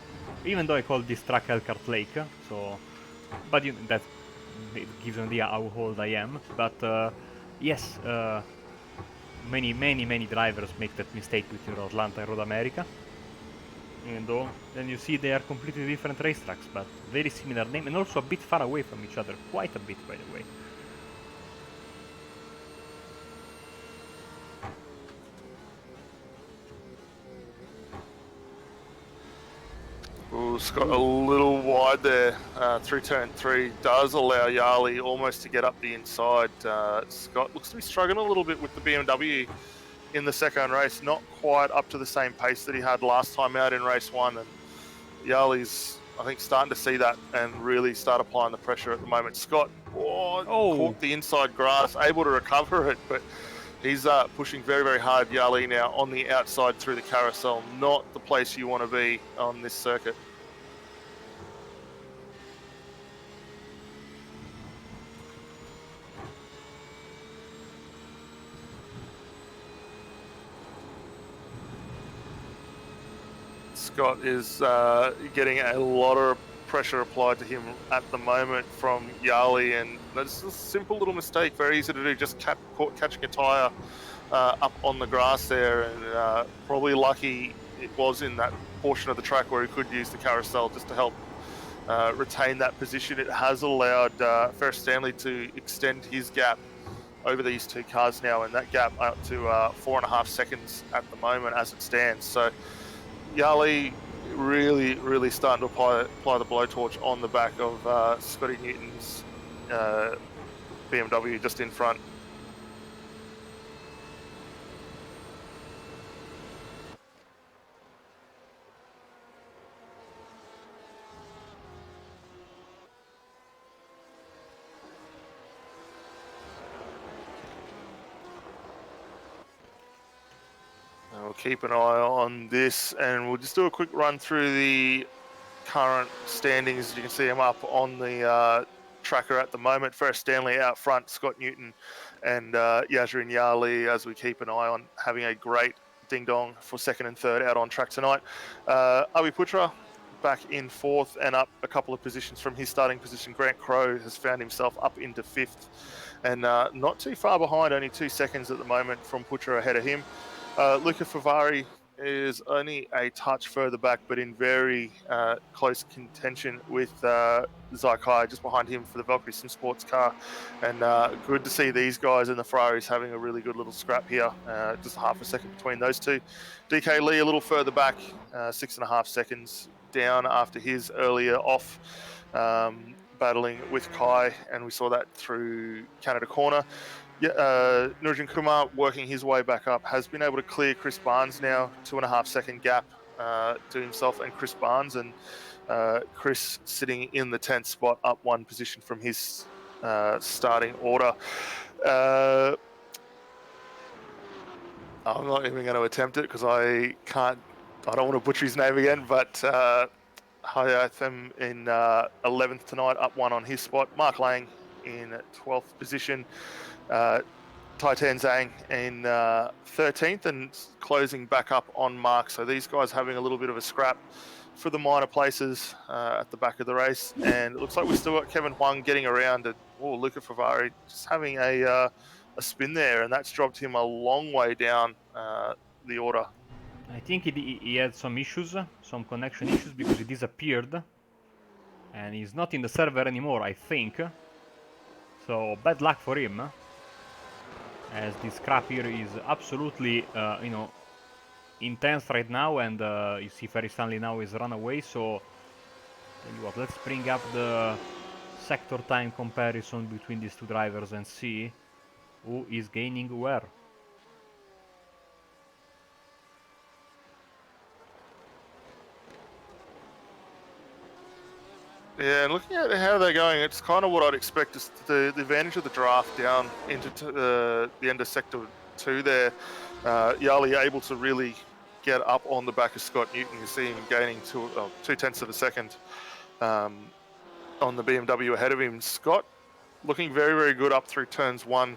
even though I called this track Elkhart Lake, so, but you know, that it gives an idea how old I am. But yes, many drivers make that mistake between Road Atlanta and Road America. even though then you see they are completely different racetracks, but very similar name and also a bit far away from each other, quite a bit, by the way. Ooh, Scott a little wide there through turn 3. Does allow Yarley almost to get up the inside. Scott looks to be struggling a little bit with the BMW in the second race. Not quite up to the same pace that he had last time out in race 1. And Yarley's, I think, starting to see that and really start applying the pressure at the moment. Scott caught the inside grass, able to recover it, but he's pushing very, very hard, Yarley, now on the outside through the carousel. Not the place you want to be on this circuit. Scott is getting a lot of pressure applied to him at the moment from Yarley, and that's a simple little mistake, very easy to do, just catching a tyre up on the grass there, and probably lucky it was in that portion of the track where he could use the carousel just to help retain that position. It has allowed Ferris Stanley to extend his gap over these two cars now, and that gap up to 4.5 seconds at the moment as it stands. So Yarley really, really starting to apply the blowtorch on the back of Scotty Newton's BMW just in front. We'll keep an eye on this, and we'll just do a quick run through the current standings. You can see them up on the tracker at the moment. Ferris Stanley out front, Scott Newton and Yasrin Yarley, as we keep an eye on having a great ding-dong for second and third out on track tonight. Avi Putra back in fourth and up a couple of positions from his starting position. Grant Crowe has found himself up into fifth, and not too far behind, only 2 seconds at the moment from Putra ahead of him. Luca Favari is only a touch further back, but in very close contention with Zaikai just behind him for the Valkyrie Sim Sports car. And good to see these guys in the Ferraris having a really good little scrap here. Just half a second between those two. DK Lee a little further back, 6.5 seconds down after his earlier off. Battling with Kai, and we saw that through Canada Corner. Nurjan Kumar working his way back up, has been able to clear Chris Barnes now, 2.5 second gap to himself and Chris Barnes, and Chris sitting in the 10th spot, up 1 position from his starting order. I'm not even going to attempt it because I don't want to butcher his name again, but Hayathem in 11th tonight, up 1 on his spot. Mark Lang in 12th position. Titan Zhang in 13th and closing back up on Mark. So these guys having a little bit of a scrap for the minor places at the back of the race. And it looks like we've still got Kevin Huang getting around, and Luca Favari just having a spin there, and that's dropped him a long way down the order. I think he had some issues, some connection issues, because he disappeared and he's not in the server anymore, I think. So bad luck for him, as this scrap here is absolutely intense right now, and you see Ferris Stanley now is run away. So tell you what, let's bring up the sector time comparison between these two drivers and see who is gaining where. Yeah, and looking at how they're going, it's kind of what I'd expect. Is the advantage of the draft down into the end of Sector 2 there. Yarley able to really get up on the back of Scott Newton. You see him gaining 2/10 of a second on the BMW ahead of him. Scott looking very, very good up through turns 1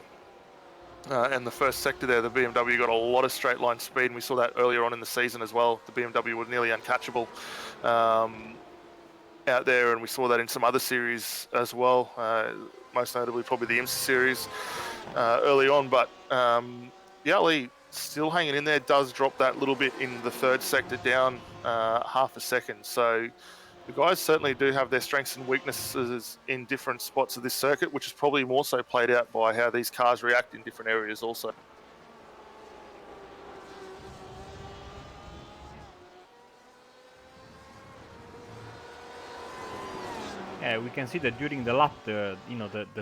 and the first sector there. The BMW got a lot of straight line speed, and we saw that earlier on in the season as well. The BMW was nearly uncatchable out there, and we saw that in some other series as well, most notably probably the IMSA series early on. But Yarley still hanging in there, does drop that little bit in the third sector down half a second. So the guys certainly do have their strengths and weaknesses in different spots of this circuit, which is probably more so played out by how these cars react in different areas also. Yeah, we can see that during the lap, the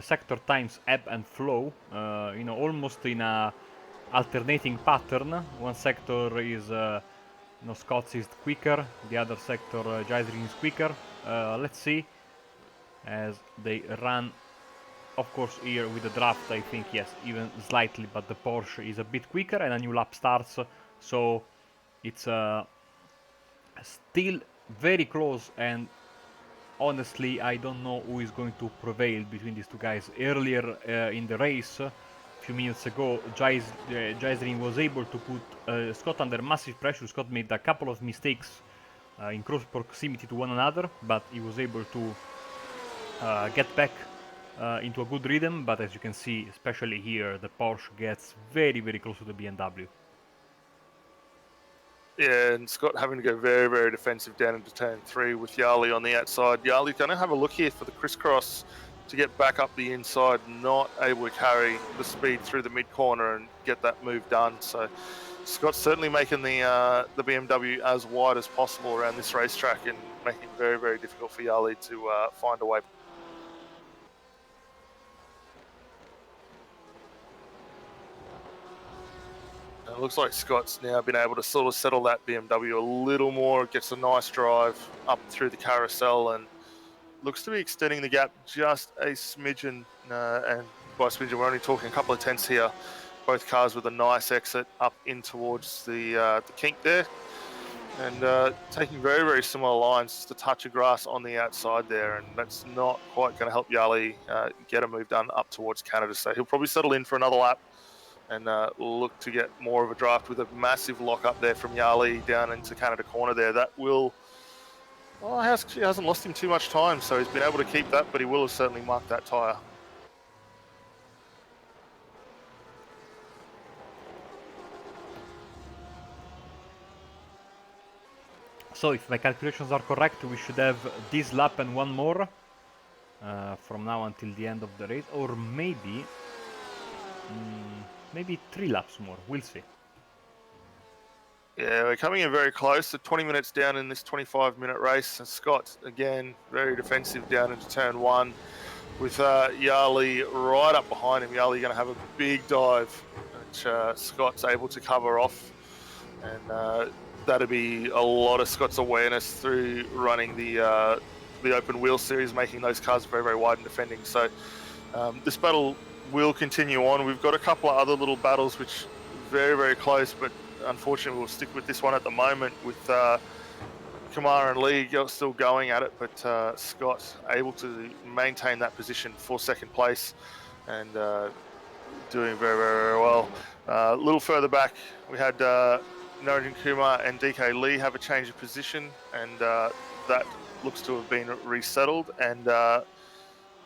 sector times ebb and flow, almost in a alternating pattern. One sector is, Scott's is quicker, the other sector, Gysrin is quicker. Let's see as they run. Of course, here with the draft, I think yes, even slightly, but the Porsche is a bit quicker, and a new lap starts, so it's still very close. And honestly, I don't know who is going to prevail between these two guys. Earlier in the race, a few minutes ago, Gysrin was able to put Scott under massive pressure. Scott made a couple of mistakes in close proximity to one another, but he was able to get back into a good rhythm. But as you can see, especially here, the Porsche gets very, very close to the BMW. Yeah, and Scott having to go very, very defensive down into turn 3 with Yarley on the outside. Yarley's going to have a look here for the crisscross to get back up the inside, not able to carry the speed through the mid-corner and get that move done. So Scott's certainly making the BMW as wide as possible around this racetrack and making it very, very difficult for Yarley to find a way. It looks like Scott's now been able to sort of settle that BMW a little more, gets a nice drive up through the carousel and looks to be extending the gap just a smidgen. And by smidgen, we're only talking a couple of tenths here. Both cars with a nice exit up in towards the kink there. And taking very, very similar lines, just a touch of grass on the outside there. And that's not quite going to help Yarley get a move done up towards Canada. So he'll probably settle in for another lap and look to get more of a draft with a massive lock up there from Yarley down into Canada corner there. That will, well, he hasn't lost him too much time, so he's been able to keep that, but he will have certainly marked that tyre. So if my calculations are correct, we should have this lap and one more from now until the end of the race, or maybe 3 laps more. We'll see. Yeah, we're coming in very close. So 20 minutes down in this 25-minute race. And Scott, again, very defensive down into turn 1 with Yarley right up behind him. Yarley going to have a big dive, which Scott's able to cover off. And that'll be a lot of Scott's awareness through running the open wheel series, making those cars very, very wide and defending. So this battle will continue on. We've got a couple of other little battles which are very, very close, but unfortunately we'll stick with this one at the moment with Kamara and Lee still going at it, but Scott able to maintain that position for second place and doing very, very well. A little further back, we had Narendran Kumar and DK Lee have a change of position, and that looks to have been resettled, and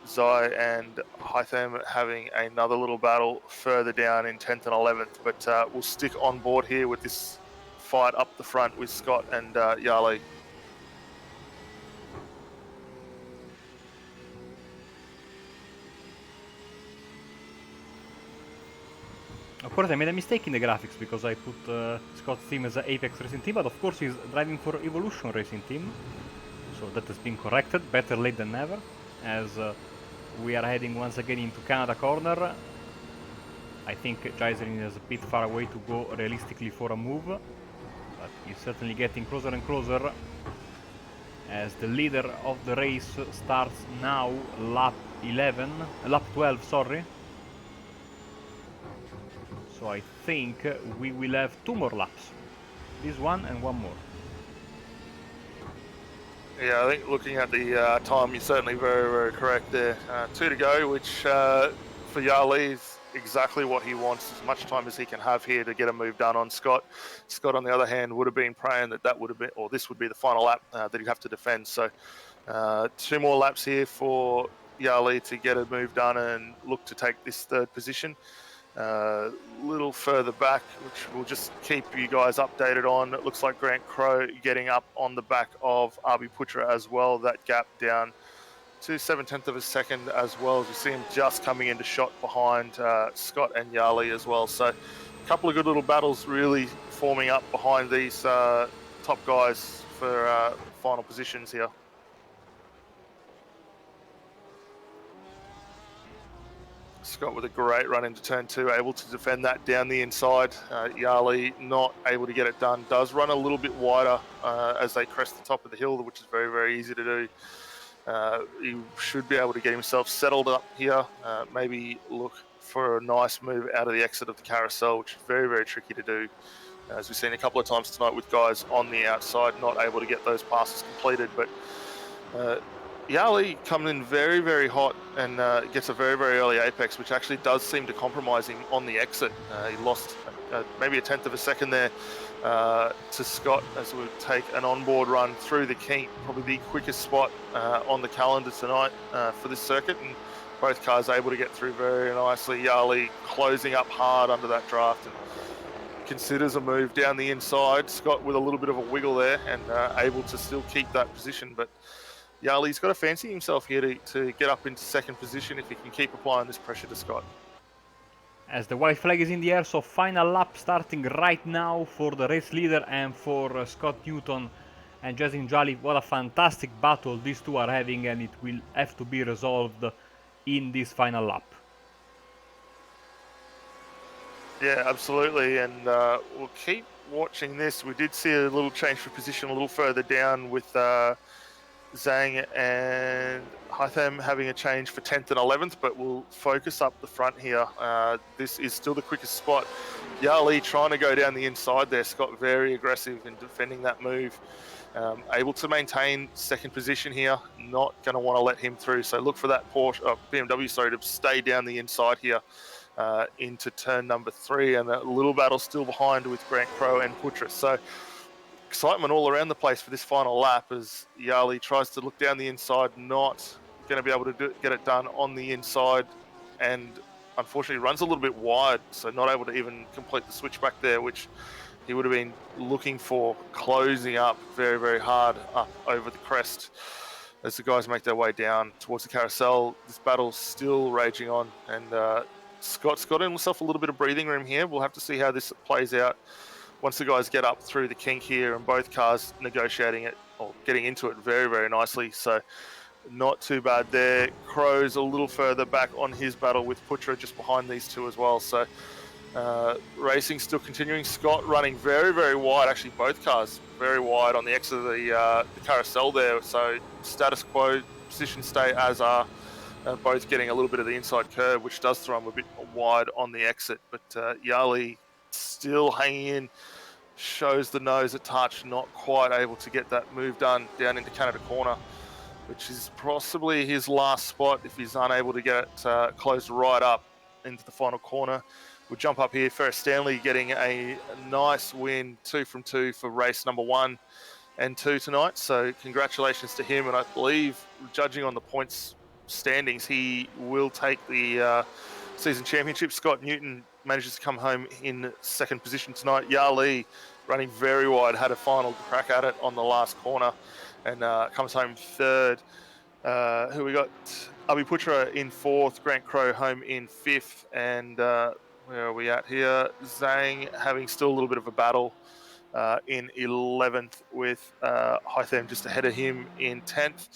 Zai and Hytham having another little battle further down in 10th and 11th, but we'll stick on board here with this fight up the front with Scott and Yarley. Of course, I made a mistake in the graphics because I put Scott's team as an Apex Racing Team, but of course he's driving for Evolution Racing Team, so that has been corrected. Better late than never, as we are heading once again into Canada corner. I think Gysrin is a bit far away to go realistically for a move, but he's certainly getting closer and closer as the leader of the race starts now, lap 12, sorry. So I think we will have 2 more laps. This one and one more. Yeah, I think looking at the time, you're certainly very, very correct there. 2 to go, which for Yarley is exactly what he wants, as much time as he can have here to get a move done on Scott. Scott, on the other hand, would have been praying that would have been, or this would be the final lap that he'd have to defend. So 2 more laps here for Yarley to get a move done and look to take this 3rd position. Little further back, which we'll just keep you guys updated on. It looks like Grant Crowe getting up on the back of Arbi Putra as well. That gap down to 7/10 of a second as well, as we see him just coming into shot behind Scott and Yali as well. So a couple of good little battles really forming up behind these top guys for final positions here. Scott with a great run into turn 2, able to defend that down the inside. Yali not able to get it done. Does run a little bit wider as they crest the top of the hill, which is very, very easy to do. He should be able to get himself settled up here. Maybe look for a nice move out of the exit of the carousel, which is very, very tricky to do. As we've seen a couple of times tonight with guys on the outside, not able to get those passes completed. But Yali coming in very, very hot and gets a very, very early apex, which actually does seem to compromise him on the exit. He lost maybe 1/10 of a second there to Scott as we take an onboard run through the kink, probably the quickest spot on the calendar tonight for this circuit. And both cars able to get through very nicely. Yali closing up hard under that draft and considers a move down the inside. Scott with a little bit of a wiggle there and able to still keep that position. But Yali's got to fancy himself here to get up into second position if he can keep applying this pressure to Scott. As the white flag is in the air, so final lap starting right now for the race leader and for Scott Newton and Jason Jolly. What a fantastic battle these two are having, and it will have to be resolved in this final lap. Yeah, absolutely, and we'll keep watching this. We did see a little change for position a little further down with Zhang and Haitham having a change for 10th and 11th, but we'll focus up the front here. This is still the quickest spot. Yali trying to go down the inside there. Scott very aggressive in defending that move. Able to maintain second position here. Not going to want to let him through. So look for that BMW, to stay down the inside here into turn number 3. And a little battle still behind with Grant Crowe and Putra. So excitement all around the place for this final lap as Yali tries to look down the inside, not going to be able to get it done on the inside, and unfortunately runs a little bit wide, so not able to even complete the switchback there, which he would have been looking for, closing up very, very hard up over the crest as the guys make their way down towards the carousel. This battle's still raging on, and Scott's got himself a little bit of breathing room here. We'll have to see how this plays out once the guys get up through the kink here, and both cars negotiating it or getting into it very, very nicely. So not too bad there. Crowe's a little further back on his battle with Putra just behind these two as well. So racing still continuing. Scott running very, very wide. Actually, both cars very wide on the exit of the carousel there. So status quo, position stay as are. Both getting a little bit of the inside curve, which does throw them a bit wide on the exit. But Yali still hanging in, shows the nose a touch, not quite able to get that move done down into Canada corner, which is possibly his last spot if he's unable to get it closed right up into the final corner. We'll jump up here. Ferris Stanley getting a nice win, 2 from 2 for race number 1 and 2 tonight. So congratulations to him, and I believe, judging on the points standings, he will take the season championship. Scott Newton manages to come home in second position tonight. Yali running very wide, had a final crack at it on the last corner, and comes home third. Who we got? Arbi Putra in 4th, Grant Crowe home in 5th, and where are we at here? Zhang having still a little bit of a battle in 11th with Haitham just ahead of him in 10th.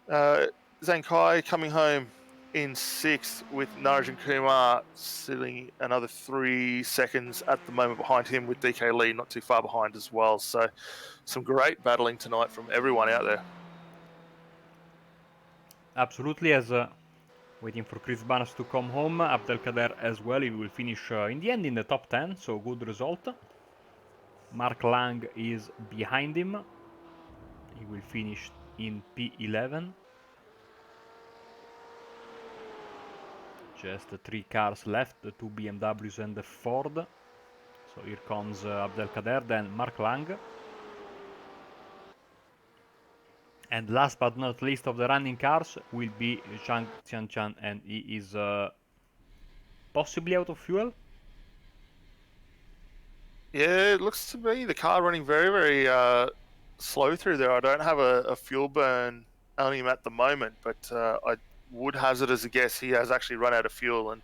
Zhang Kai coming home in 6th with Narajan Kumar sitting another 3 seconds at the moment behind him, with DK Lee not too far behind as well. So some great battling tonight from everyone out there. Absolutely, as waiting for Chris Barnes to come home. Abdelkader as well, he will finish in the end in the top 10, so good result. Mark Lang is behind him. He will finish in P11. Just 3 cars left, the 2 BMWs and the Ford. So here comes Abdelkader, then Mark Lang. And last but not least of the running cars will be Zhang Qianchan, and he is possibly out of fuel? Yeah, it looks to me the car running very, very slow through there. I don't have a fuel burn on him at the moment, but I would hazard as a guess he has actually run out of fuel and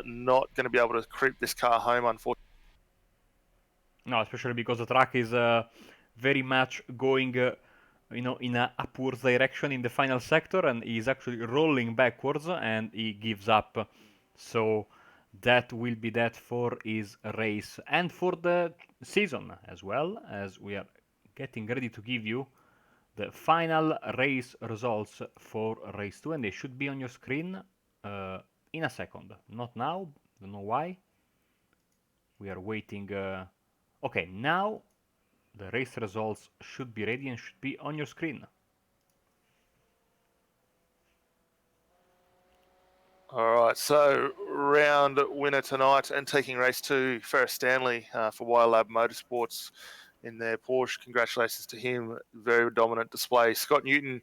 not going to be able to creep this car home, unfortunately. No, especially because the track is very much going, in a upwards direction in the final sector, and he's actually rolling backwards, and he gives up. So that will be that for his race and for the season as well, as we are getting ready to give you the final race results for race 2, and they should be on your screen in a second. Not now, don't know why. We are waiting. Okay, now the race results should be ready and should be on your screen. All right, so round winner tonight and taking race 2, Ferris Stanley for YLab Motorsports in their Porsche. Congratulations to him. Very dominant display. Scott Newton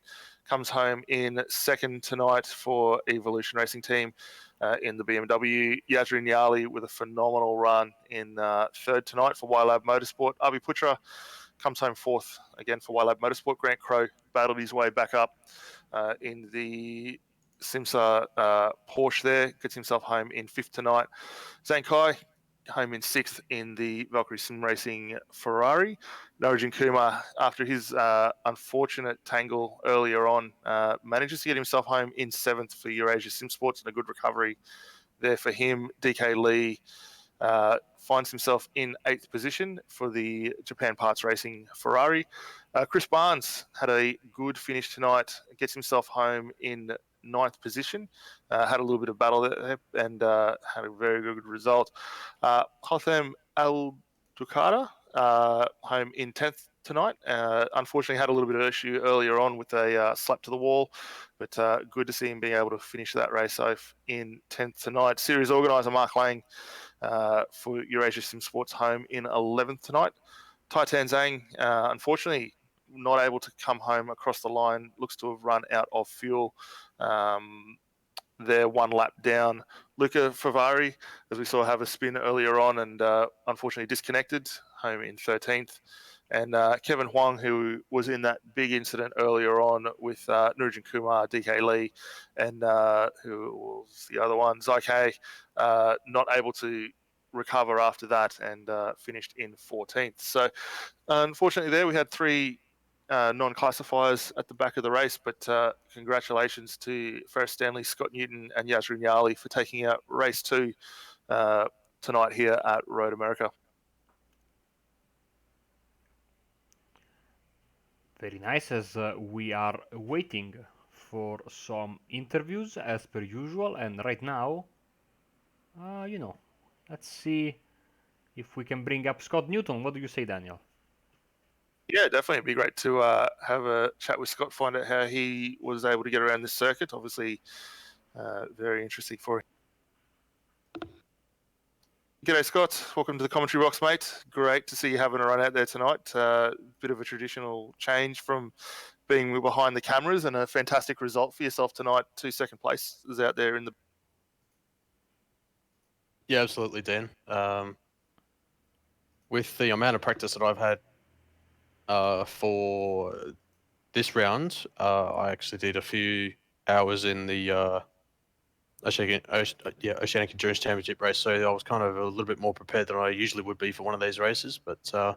comes home in second tonight for Evolution Racing Team in the BMW. Yasrin Yali with a phenomenal run in third tonight for YLab Motorsport. Avi Putra comes home fourth again for YLab Motorsport. Grant Crowe battled his way back up in the SIMSA Porsche there, gets himself home in fifth tonight. Zhang Kai home in sixth in the Valkyrie SimRacing Ferrari. Norajin Kumar, after his unfortunate tangle earlier on, manages to get himself home in seventh for Eurasia Sim Sports, and a good recovery there for him. DK Lee finds himself in eighth position for the Japan Parts Racing Ferrari. Chris Barnes had a good finish tonight, gets himself home in ninth position. Had a little bit of battle there and had a very good result. Hotham Al Dukata home in 10th tonight. Unfortunately, had a little bit of issue earlier on with a slap to the wall, but good to see him being able to finish that race off in 10th tonight. Series organiser Mark Lang for Eurasia Sim Sports home in 11th tonight. Titan Zhang, unfortunately, not able to come home across the line. Looks to have run out of fuel. They're one lap down. Luca Favari, as we saw, have a spin earlier on and unfortunately disconnected, home in 13th. And Kevin Huang, who was in that big incident earlier on with Nurjan Kumar, DK Lee, and who was the other one, Zyk, not able to recover after that and finished in 14th. So unfortunately there we had three non-classifiers at the back of the race, but congratulations to Ferris Stanley, Scott Newton and Yasrin Yali for taking out race 2 tonight here at Road America. Very nice, as we are waiting for some interviews as per usual, and right now, let's see if we can bring up Scott Newton. What do you say, Daniel? Yeah, definitely. It'd be great to have a chat with Scott, find out how he was able to get around this circuit. Obviously, very interesting for him. G'day, Scott. Welcome to the commentary box, mate. Great to see you having a run out there tonight. Bit of a traditional change from being behind the cameras, and a fantastic result for yourself tonight. 2 second places out there in the. Yeah, absolutely, Dan. With the amount of practice that I've had for this round, I actually did a few hours in the Oceanic Endurance Championship race, so I was kind of a little bit more prepared than I usually would be for one of these races. But yeah,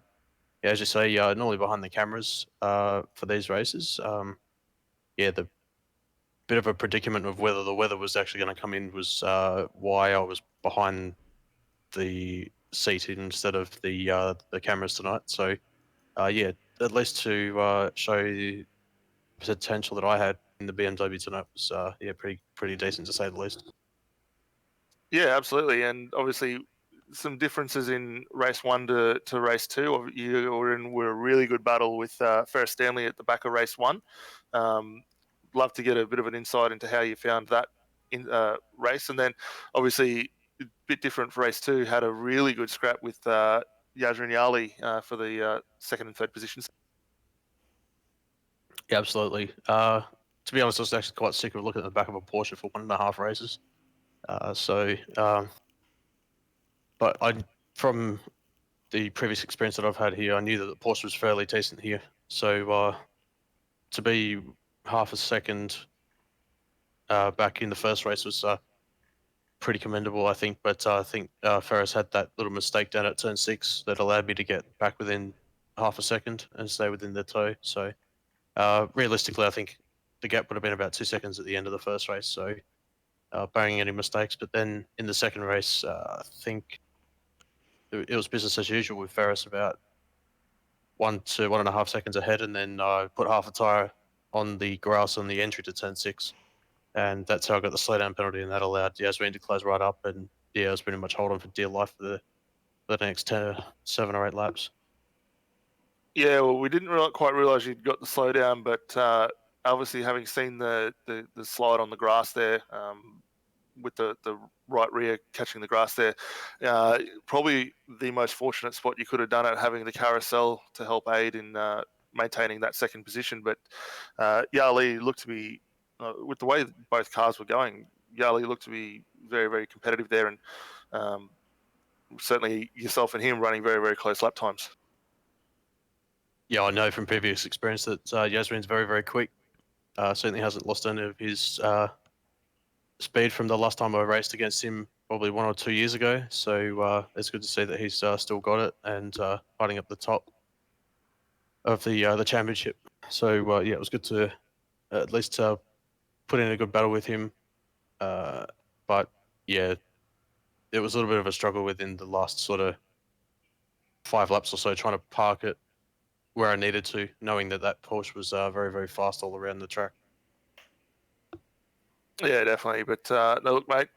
as you say, normally behind the cameras for these races, yeah, the bit of a predicament of whether the weather was actually going to come in was why I was behind the seat instead of the cameras tonight. So yeah, at least to show the potential that I had in the BMW tonight was yeah, pretty decent to say the least. Yeah, absolutely, and obviously some differences in race 1 to race 2. You were a really good battle with Ferris Stanley at the back of race 1. Love to get a bit of an insight into how you found that in race, and then obviously a bit different for race 2. Had a really good scrap with Yasrin Yali for the second and third positions. Yeah, absolutely. To be honest, I was actually quite sick of looking at the back of a Porsche for 1.5 races. But from the previous experience that I've had here, I knew that the Porsche was fairly decent here. So to be half a second back in the first race was pretty commendable, I think. But I think Ferris had that little mistake down at turn 6 that allowed me to get back within half a second and stay within the tow. So realistically, I think the gap would have been about 2 seconds at the end of the first race. So barring any mistakes. But then in the second race, I think it was business as usual with Ferris, about 1 to 1.5 seconds ahead, and then I put half a tire on the grass on the entry to turn 6, and that's how I got the slowdown penalty, and that allowed Yasmin to close right up, and I was pretty much hold on for dear life for the next 7 or 8 laps. Yeah, well, we didn't quite realise you'd got the slowdown, but obviously having seen the slide on the grass there, with the right rear catching the grass there, probably the most fortunate spot you could have done it, having the carousel to help aid in maintaining that second position. But Yali looked to be, with the way both cars were going, Yali looked to be very, very competitive there, and certainly yourself and him running very, very close lap times. Yeah, I know from previous experience that Yasmin's very, very quick. Certainly hasn't lost any of his speed from the last time I raced against him, probably 1 or 2 years ago. So it's good to see that he's still got it and fighting up the top of the championship. So yeah, it was good to at least put in a good battle with him. But yeah, it was a little bit of a struggle within the last sort of 5 laps or so, trying to park it where I needed to, knowing that that Porsche was very, very fast all around the track. Yeah, definitely. But no, look, mate,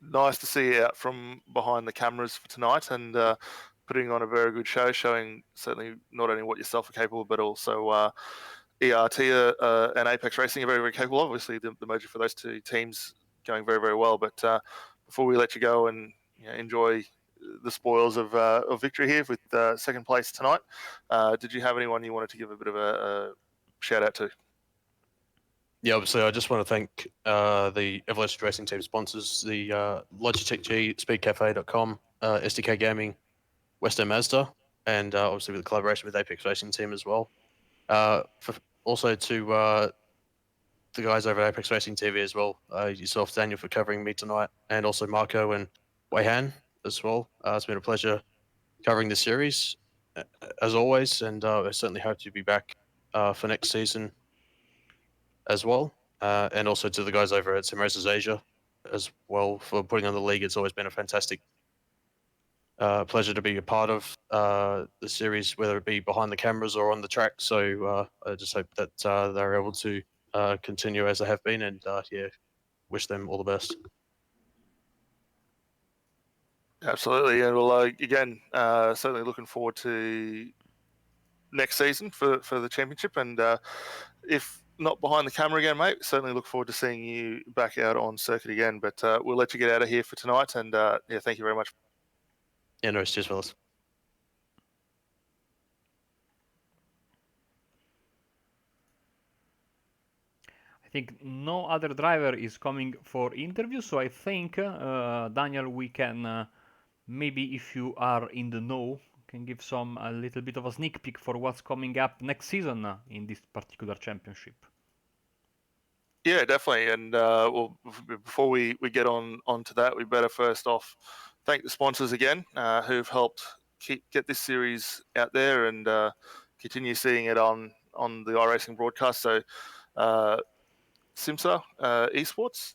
nice to see you out from behind the cameras for tonight, and putting on a very good show, showing certainly not only what yourself are capable, but also ERT and Apex Racing are very, very capable. Obviously, the merger for those two teams going very, very well. But before we let you go and enjoy the spoils of victory here with second place tonight, did you have anyone you wanted to give a bit of a shout out to? Yeah, obviously, I just want to thank the Evolution Racing Team sponsors, the Logitech G, SpeedCafe.com, SDK Gaming, Western Mazda, and obviously with the collaboration with Apex Racing Team as well. Also to the guys over at Apex Racing TV as well, yourself, Daniel, for covering me tonight, and also Marco and Weihan as well. It's been a pleasure covering the series, as always, and I certainly hope to be back for next season as well. And also to the guys over at SimRacing Asia as well for putting on the league. It's always been a fantastic pleasure to be a part of the series, whether it be behind the cameras or on the track. So I just hope that they're able to continue as they have been, and yeah, wish them all the best. Absolutely, and well, again, certainly looking forward to next season for the championship, and if not behind the camera again, mate, certainly look forward to seeing you back out on circuit again. But we'll let you get out of here for tonight, and yeah, thank you very much. Yeah, no, cheers, fellas. I think no other driver is coming for interview, so I think Daniel, we can maybe, if you are in the know, can give a little bit of a sneak peek for what's coming up next season in this particular championship. Yeah, definitely. And well, before we get on to that, we better first off thank the sponsors again who've helped get this series out there and continue seeing it on the iRacing broadcast. So SIMSA Esports,